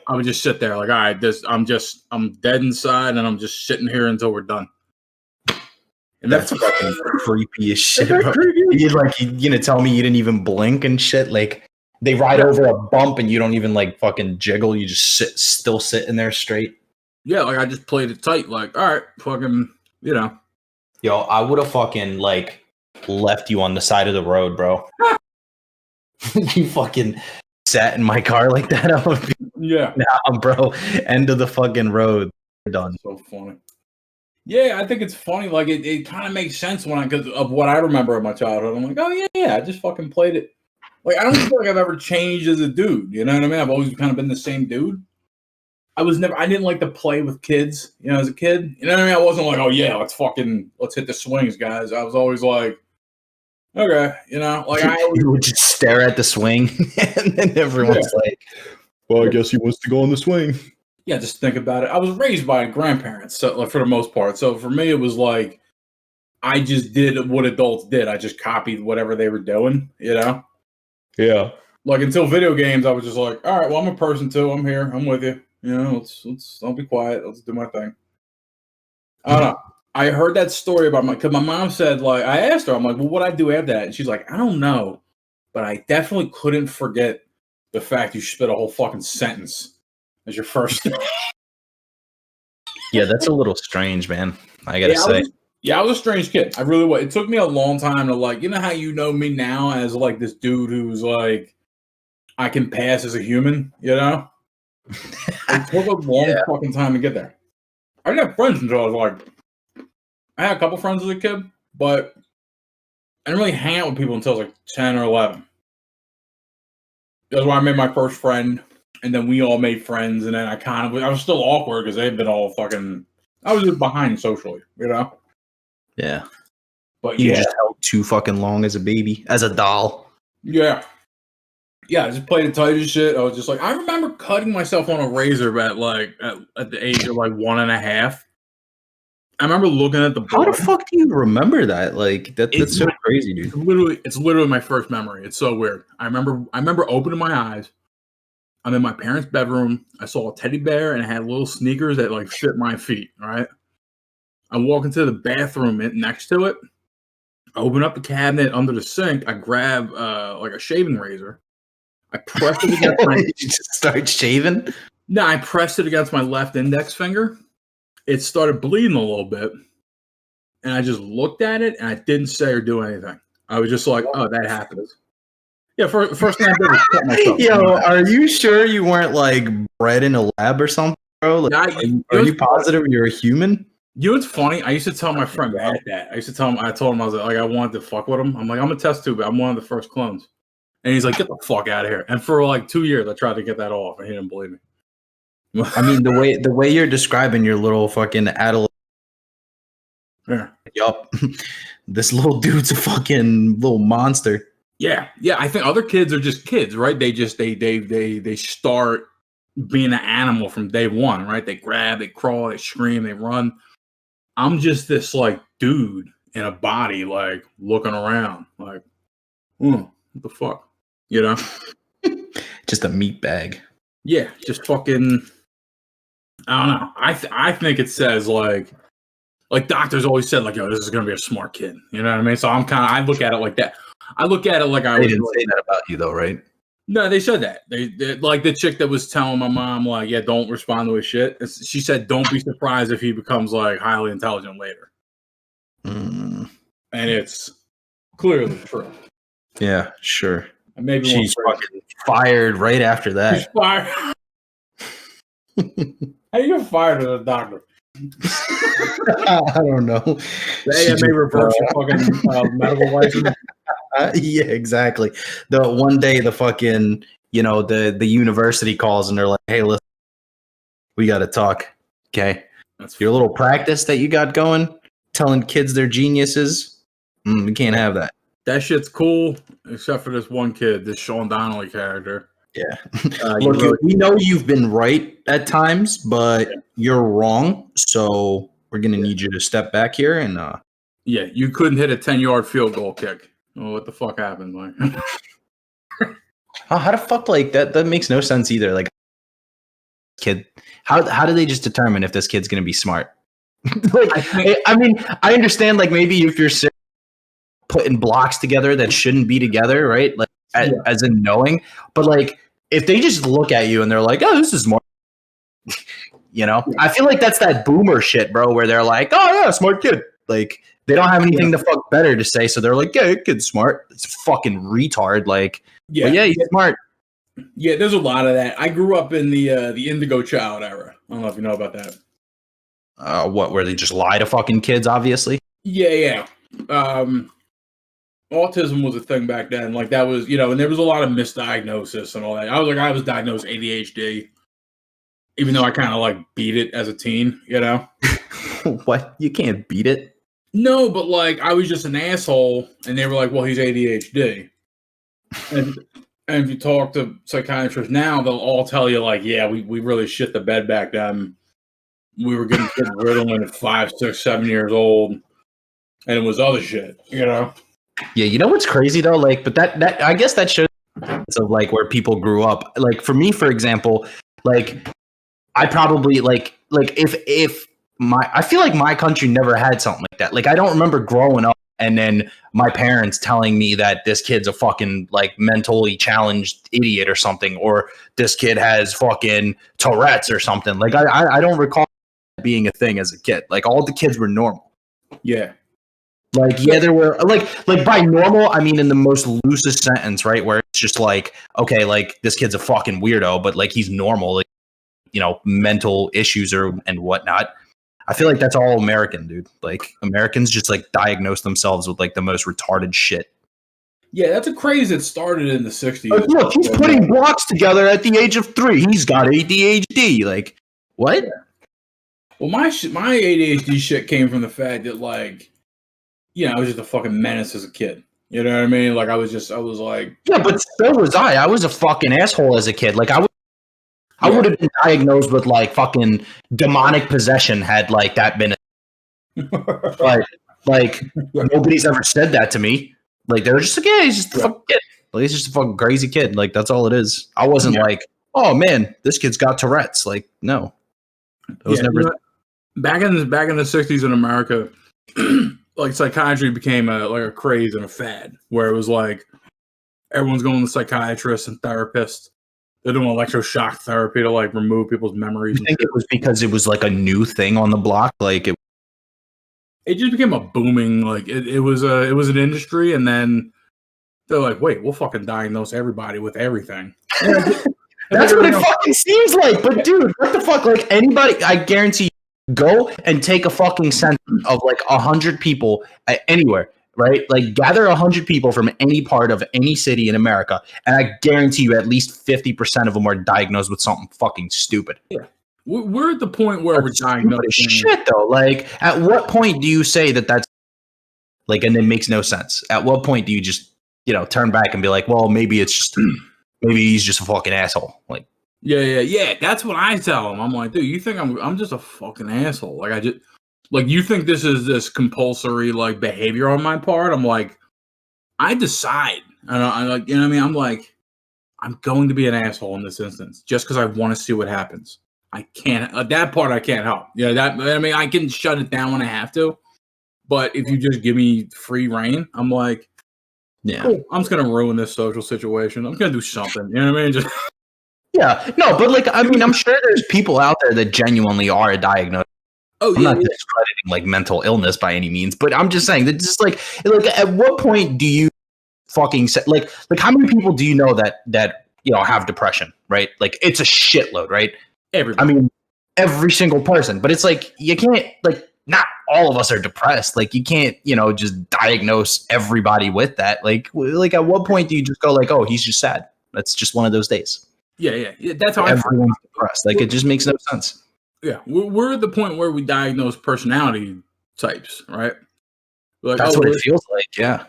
I would just sit there, like, all right, I'm dead inside and I'm just sitting here until we're done. And that's fucking creepy as shit, bro. You're gonna tell me you didn't even blink and shit? Like, they ride over a bump and you don't even, like, fucking jiggle. You just still sitting there straight. Yeah, like, I just played it tight. Like, all right, fucking, Yo, I would have fucking, like, left you on the side of the road, bro. You fucking sat in my car like that. I would be, nah, bro. End of the fucking road. We're done. So funny. Yeah, I think it's funny. Like, it kind of makes sense because of what I remember of my childhood. I'm like, oh, yeah, I just fucking played it. Like, I don't feel like I've ever changed as a dude. You know what I mean? I've always kind of been the same dude. I didn't like to play with kids, as a kid. You know what I mean? I wasn't like, oh, yeah, let's hit the swings, guys. I was always like, okay, like you would just stare at the swing and then everyone's like, well, I guess he wants to go on the swing. Yeah, just think about it. I was raised by grandparents, so, like, for the most part. So for me, it was like I just did what adults did. I just copied whatever they were doing, Yeah. Like, until video games, I was just like, all right, well, I'm a person too. I'm here. I'm with you. Let's don't be quiet. Let's do my thing. I don't know. I heard that story about because my mom said, like, I asked her, I'm like, well, what'd I do after that? And she's like, I don't know, but I definitely couldn't forget the fact you spit a whole fucking sentence as your first. Yeah, that's a little strange, man. I gotta say. I was a strange kid. I really was. It took me a long time to, like, how you know me now as, like, this dude who's like, I can pass as a human, It took a long fucking time to get there. I didn't have friends until I was like, I had a couple friends as a kid, but I didn't really hang out with people until I was like 10 or 11. That's why I made my first friend, and then we all made friends, and then I was still awkward because they'd been all fucking, I was just behind socially, Yeah. But you just held too fucking long as a baby, as a doll. Yeah. Yeah, I just played it tight as shit. I was just like, I remember cutting myself on a razor at the age of like 1.5. I remember looking at the How the fuck do you remember that? Like, that's so crazy, dude. It's literally my first memory. It's so weird. I remember opening my eyes. I'm in my parents' bedroom. I saw a teddy bear and it had little sneakers that, like, fit my feet, right? I walk into the bathroom next to it. I open up the cabinet under the sink. I grab like a shaving razor. I pressed it against my... You just start shaving? No, I pressed it against my left index finger. It started bleeding a little bit. And I just looked at it, and I didn't say or do anything. I was just like, oh, that happens. Yeah, first thing I did was cut myself. Yo, are you sure you weren't, like, bred in a lab or something, bro? Like, are you positive you're a human? You know what's funny? I used to tell my friend Matt that. I told him, I was like, I wanted to fuck with him. I'm like, I'm a test tube. I'm one of the first clones. And he's like, get the fuck out of here. And for like 2 years, I tried to get that off, and he didn't believe me. I mean, the way you're describing your little fucking adolescent. Yeah. Yup. This little dude's a fucking little monster. Yeah. Yeah. I think other kids are just kids, right? They just, they start being an animal from day one, right? They grab, they crawl, they scream, they run. I'm just this, like, dude in a body, like, looking around, like, what the fuck? Just a meat bag. Yeah, just fucking, I don't know. I think it says, like doctors always said, like, yo, this is going to be a smart kid. You know what I mean? So I look at it like that. I look at it like they didn't say that about you, though, right? No, they said that. They like the chick that was telling my mom, like, yeah, don't respond to his shit. She said, don't be surprised if he becomes, like, highly intelligent later. And it's clearly true. Yeah, sure. And maybe she's fucking fired right after that. She's fired. How you get fired as a doctor? I don't know. They may reverse your fucking medical license. Yeah, exactly. The one day the fucking, the university calls and they're like, hey, listen, we got to talk. Okay. That's your little practice that you got going. telling kids they're geniuses. We can't have that. That shit's cool, except for this one kid, this Sean Donnelly character. Yeah. Look, really, we know you've been right at times, but you're wrong. So we're going to need you to step back here and yeah, you couldn't hit a 10-yard field goal kick. Oh, what the fuck happened? Like, how the fuck like that? That makes no sense either. Like, kid, how do they just determine if this kid's going to be smart? Like, I mean, I understand. Like, maybe if you're putting blocks together that shouldn't be together, right? Like, as in knowing, but like, if they just look at you and they're like, "Oh, this is smart," you know, I feel like that's that boomer shit, bro, where they're like, "Oh yeah, smart kid." Like, they don't have anything to fuck better to say, so they're like, "Yeah, your kid's smart." It's a fucking retard. Like, yeah, he's smart. Yeah, there's a lot of that. I grew up in the Indigo Child era. I don't know if you know about that. What, where they just lie to fucking kids, obviously? Yeah. Autism was a thing back then. Like, that was, and there was a lot of misdiagnosis and all that. I was diagnosed ADHD, even though I kind of like beat it as a teen, What? You can't beat it? No, but like, I was just an asshole, and they were like, well, he's ADHD. And if you talk to psychiatrists now, they'll all tell you, like, yeah, we really shit the bed back then. We were getting kids Ritalin at 5, 6, 7 years old, and it was other shit, Yeah, you know what's crazy though? Like, but that I guess that shows of like where people grew up. Like for me, for example, like I probably like if I feel like my country never had something like that. Like I don't remember growing up and then my parents telling me that this kid's a fucking like mentally challenged idiot or something, or this kid has fucking Tourette's or something. Like I don't recall being a thing as a kid. Like all the kids were normal. Yeah. Like, yeah, there were like by normal, I mean in the most loosest sentence, right? Where it's just like, okay, like this kid's a fucking weirdo, but like he's normal, like, mental issues and whatnot. I feel like that's all American, dude. Like Americans just like diagnose themselves with like the most retarded shit. Yeah, that's a craze that started in the 60s. Like, look, he's putting blocks together at the age of 3. He's got ADHD. Like, what? Yeah. Well, my ADHD shit came from the fact that like, I was just a fucking menace as a kid. You know what I mean? Like I was like, yeah, but so was I. I was a fucking asshole as a kid. Like I would have been diagnosed with like fucking demonic possession had like that been. like nobody's ever said that to me. Like they were just like, yeah, he's just a fucking kid. Like he's just a fucking crazy kid. Like that's all it is. I wasn't like, oh man, this kid's got Tourette's. Like no, it was never. Back in the 60s in America. Like psychiatry became a craze and a fad where it was like everyone's going to psychiatrists and therapists. They're doing electroshock therapy to like remove people's memories. You think it was because it was like a new thing on the block? Like it just became a booming like it was an industry, and then they're like, wait, we'll fucking diagnose everybody with everything. That's what it fucking seems like. But dude, what the fuck? Like anybody, I guarantee you. Go and take a fucking census of like 100 people anywhere, right? Like gather 100 people from any part of any city in America, and I guarantee you at least 50% of them are diagnosed with something fucking stupid. Yeah, we're at the point where we're diagnosed. Shit though, like at what point do you say that's like, and it makes no sense? At what point do you just turn back and be like, well, maybe it's just maybe he's just a fucking asshole, like. Yeah. That's what I tell him. I'm like, dude, you think I'm just a fucking asshole? Like I just like you think this is this compulsory like behavior on my part? I'm like, I decide. I like, what I mean? I'm like, I'm going to be an asshole in this instance just because I want to see what happens. I can't that part I can't help. I can shut it down when I have to, but if you just give me free reign, I'm like, yeah, cool. I'm just gonna ruin this social situation. I'm gonna do something. You know what I mean? Just. Yeah, no, but like, I mean, I'm sure there's people out there that genuinely are diagnosed. Oh, I'm not discrediting like mental illness by any means, but I'm just saying that just like at what point do you fucking say, like how many people do you know that have depression, right? Like it's a shitload, right? Everybody. I mean, every single person, but it's like you can't like not all of us are depressed. Like you can't just diagnose everybody with that. Like at what point do you just go like, oh, he's just sad? That's just one of those days. Yeah. That's how everyone's depressed. Like it just makes no sense. Yeah, we're at the point where we diagnose personality types, right? We're like, That's what it feels like. Yeah.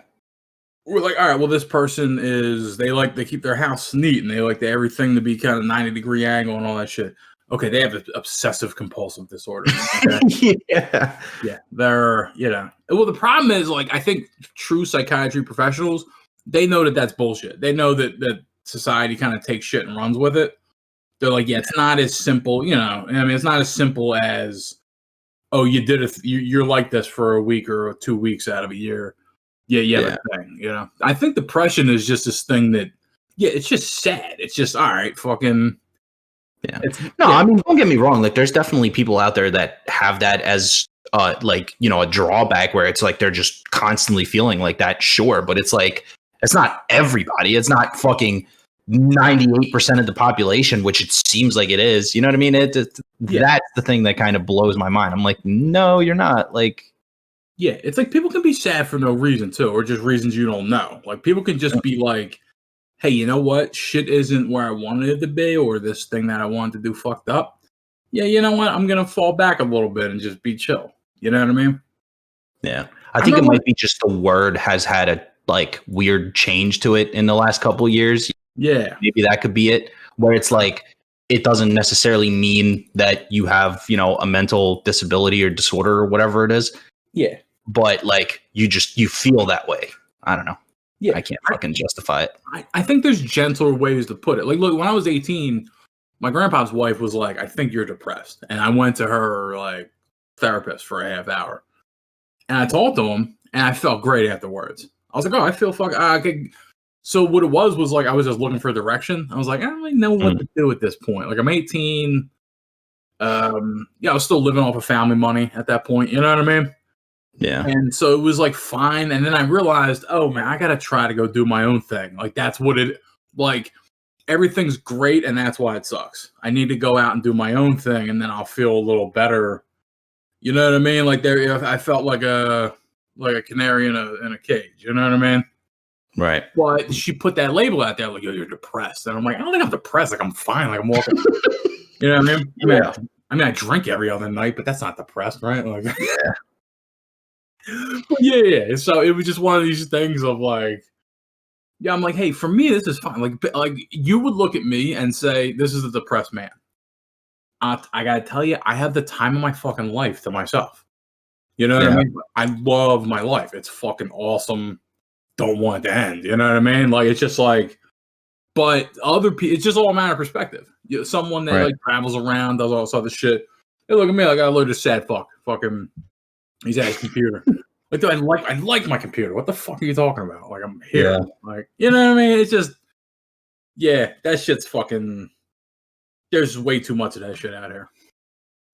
We're like, all right, well, this person is they keep their house neat and they like everything to be kind of 90-degree angle and all that shit. Okay, they have an obsessive compulsive disorder. Okay? Yeah. Yeah, they're Well, the problem is like I think true psychiatry professionals, they know that that's bullshit. They know that society kind of takes shit and runs with it. They're like, yeah, it's not as simple, I mean, it's not as simple as, oh, you're like this for a week or 2 weeks out of a year. Yeah. The thing, I think depression is just this thing that, it's just sad. It's just, all right, fucking. Yeah. I mean, don't get me wrong. Like, there's definitely people out there that have that as, a drawback where it's like they're just constantly feeling like that. Sure, but it's like it's not everybody. It's not fucking 98% of the population, which it seems like it is. You know what I mean? That's the thing that kind of blows my mind. I'm like, no, you're not. Like, yeah, it's like people can be sad for no reason too, or just reasons you don't know. Like people can just be like, hey, you know what? Shit isn't where I wanted it to be, or this thing that I wanted to do fucked up. Yeah, you know what? I'm going to fall back a little bit and just be chill. You know what I mean? Yeah. I think it might be just the word has had a like weird change to it in the last couple of years. Yeah. Maybe that could be it, where it's like, it doesn't necessarily mean that you have, a mental disability or disorder or whatever it is. Yeah. But like, you feel that way. I don't know. Yeah. I can't fucking justify it. I think there's gentler ways to put it. Like, look, when I was 18, my grandpa's wife was like, I think you're depressed. And I went to her like therapist for a half hour. And I talked to him and I felt great afterwards. I was like, oh, I feel So what it was like, I was just looking for direction. I was like, I don't really know what to do at this point. Like I'm 18. I was still living off of family money at that point. You know what I mean? Yeah. And so it was like fine. And then I realized, oh man, I got to try to go do my own thing. Like that's what everything's great. And that's why it sucks. I need to go out and do my own thing. And then I'll feel a little better. You know what I mean? Like I felt like a canary in a cage. You know what I mean? Right. But she put that label out there like, yo, you're depressed. And I'm like, I don't think I'm depressed. Like I'm fine. Like I'm walking. You know what I mean? Yeah. I drink every other night, but that's not depressed, right? Like, yeah. Yeah. So it was just one of these things of like, yeah, I'm like, hey, for me, this is fine. Like you would look at me and say, this is a depressed man. I gotta tell you, I have the time of my fucking life to myself. You know what I mean? I love my life. It's fucking awesome. Don't want it to end. You know what I mean? Like it's just like, but other people, it's just all a matter of perspective. Someone that like travels around, does all this other shit. They look at me like I look at a sad fuck. Fucking, he's at his computer. Like, dude, I like my computer. What the fuck are you talking about? Like I'm here. Yeah. Like, you know what I mean? It's just, yeah, that shit's fucking. There's way too much of that shit out here.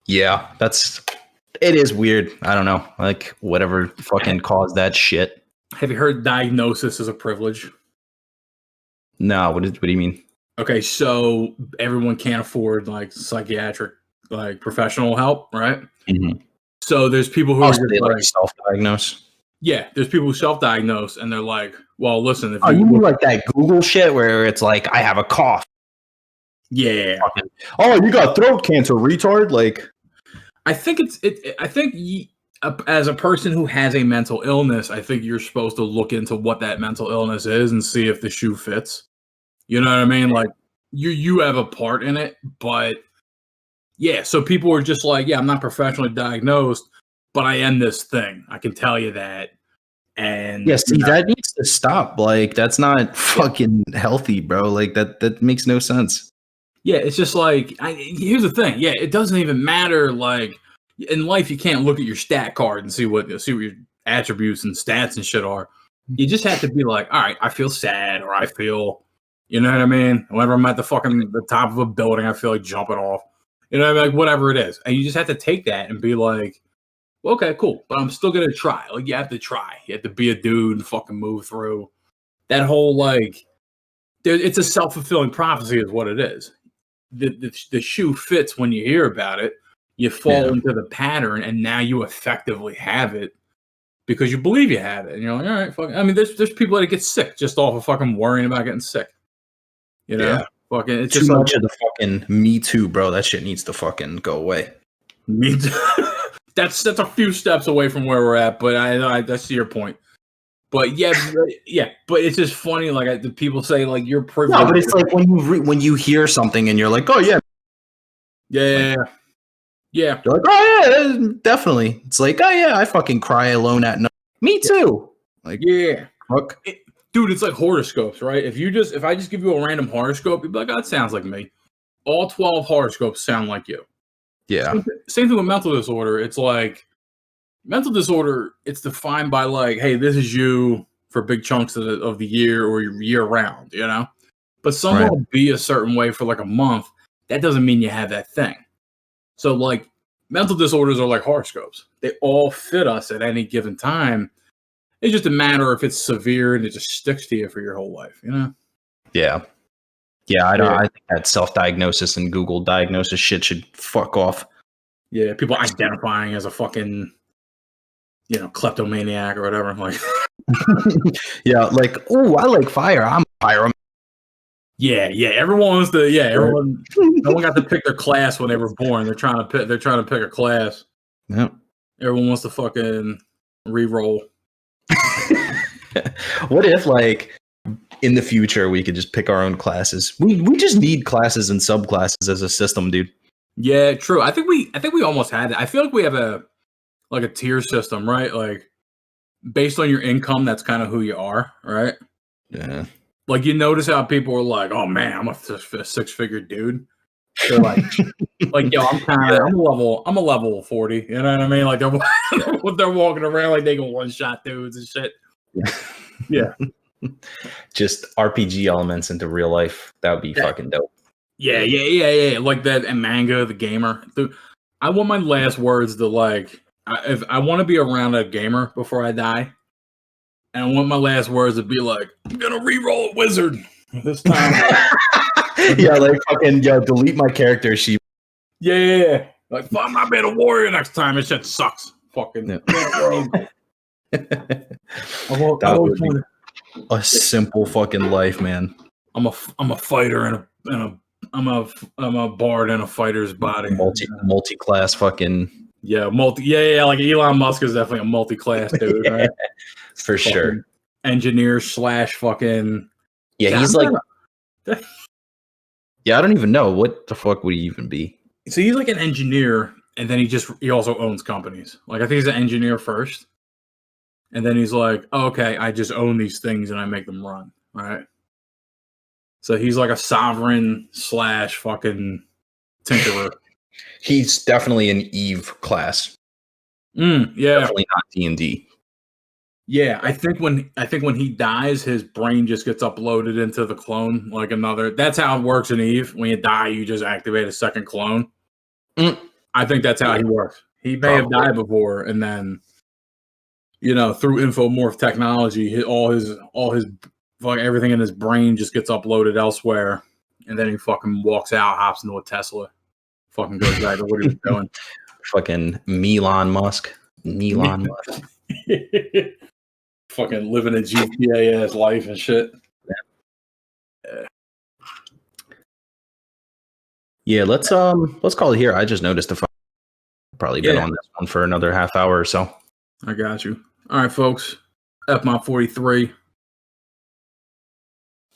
Yeah, it is weird. I don't know. Like, whatever fucking caused that shit. Have you heard diagnosis is a privilege? No, what do you mean? Okay, so everyone can't afford like psychiatric like professional help, right? Mm-hmm. So there's people who are just, like self-diagnose. Yeah, there's people who self-diagnose and they're like, well, listen, if you mean like that Google shit where it's like, I have a cough. Yeah. Oh, you got throat cancer, retard. Like, I think as a person who has a mental illness, I think you're supposed to look into what that mental illness is and see if the shoe fits. You know what I mean? Like you have a part in it, but yeah. So people are just like, yeah, I'm not professionally diagnosed, but I am this thing. I can tell you that. And yeah, see, that needs to stop. Like, that's not fucking healthy, bro. Like that makes no sense. Yeah, it's just like, here's the thing. Yeah, it doesn't even matter. Like in life, you can't look at your stat card and see what your attributes and stats and shit are. You just have to be like, all right, I feel sad, or I feel, you know what I mean? Whenever I'm at the top of a building, I feel like jumping off. You know what I mean? Like whatever it is, and you just have to take that and be like, well, okay, cool, but I'm still gonna try. Like you have to try. You have to be a dude and fucking move through that whole like. It's a self-fulfilling prophecy, is what it is. The shoe fits when you hear about it. You fall into the pattern, and now you effectively have it because you believe you have it. And you're like, all right, fuck. I mean, there's people that get sick just off of fucking worrying about getting sick. You know, fucking it's too just much of the fucking Me Too, bro. That shit needs to fucking go away. Me Too. that's a few steps away from where we're at, but I see your point. But yeah, but it's just funny. Like the people say, like you're privileged. No, but it's like when you hear something and you're like, oh yeah, yeah. You're like, oh yeah, definitely. It's like, oh yeah, I fucking cry alone at night. Me too. Like, yeah, fuck. Dude, it's like horoscopes, right? If I just give you a random horoscope, you'd be like, oh, that sounds like me. All 12 horoscopes sound like you. Yeah. Same thing with mental disorder. It's like mental disorder, it's defined by like, hey, this is you for big chunks of the year or year round, you know? But someone will be a certain way for like a month. That doesn't mean you have that thing. So like mental disorders are like horoscopes. They all fit us at any given time. It's just a matter if it's severe and it just sticks to you for your whole life, you know? Yeah. Yeah, I think that self-diagnosis and Google diagnosis shit should fuck off. Yeah, people identifying as a fucking, kleptomaniac or whatever. I'm like, yeah, like, oh, I like fire. I'm a fire. Yeah. Everyone wants to. Yeah, everyone. No one got to pick their class when they were born. They're trying to pick a class. Yep. Everyone wants to fucking re-roll. What if, like, in the future we could just pick our own classes? We just need classes and subclasses as a system, dude. Yeah, true. I think we almost had it. I feel like we have a tier system, right? Like based on your income, that's kind of who you are, right? Yeah. Like you notice how people are like, "Oh man, I'm a six-figure dude." They're like, yo, I'm a level 40. You know what I mean? Like they're walking around like they can one-shot dudes and shit. Yeah. Just RPG elements into real life. That would be fucking dope. Yeah. Like that and Manga, the gamer. Dude, I want my last words to like, if I want to be around a gamer before I die, and I want my last words to be like, I'm gonna re-roll a wizard this time. Yeah, like fucking delete my character sheet. Yeah. Like, I'm not being a warrior next time. This shit sucks. Fucking. Yeah. That would be a simple fucking life, man. I'm a fighter and I'm a bard in a fighter's body. Multi-class fucking. Yeah, like Elon Musk is definitely a multi-class dude, right? For fucking sure. Engineer / fucking. Yeah, he's like. Yeah, I don't even know. What the fuck would he even be? So he's like an engineer, and then he also owns companies. Like I think he's an engineer first. And then he's like, oh, okay, I just own these things and I make them run. All right. So he's like a sovereign / fucking tinkerer. He's definitely an Eve class. Yeah. Definitely not D&D. Yeah, I think when he dies, his brain just gets uploaded into the clone like another. That's how it works in Eve. When you die, you just activate a second clone. I think that's how he works. He may have died before, and then through infomorph technology, all his fucking everything in his brain just gets uploaded elsewhere, and then he fucking walks out, hops into a Tesla, fucking goes back to what he was doing. Fucking Elon Musk. Fucking living a GTA ass life and shit. Yeah, let's call it here. I just noticed probably been on this one for another half hour or so. I got you. All right, folks. FMOP 43.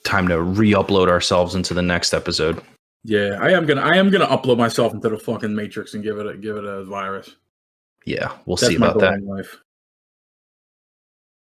Time to re-upload ourselves into the next episode. Yeah, I am gonna upload myself into the fucking Matrix and give it a virus. Yeah, we'll see about that. Life.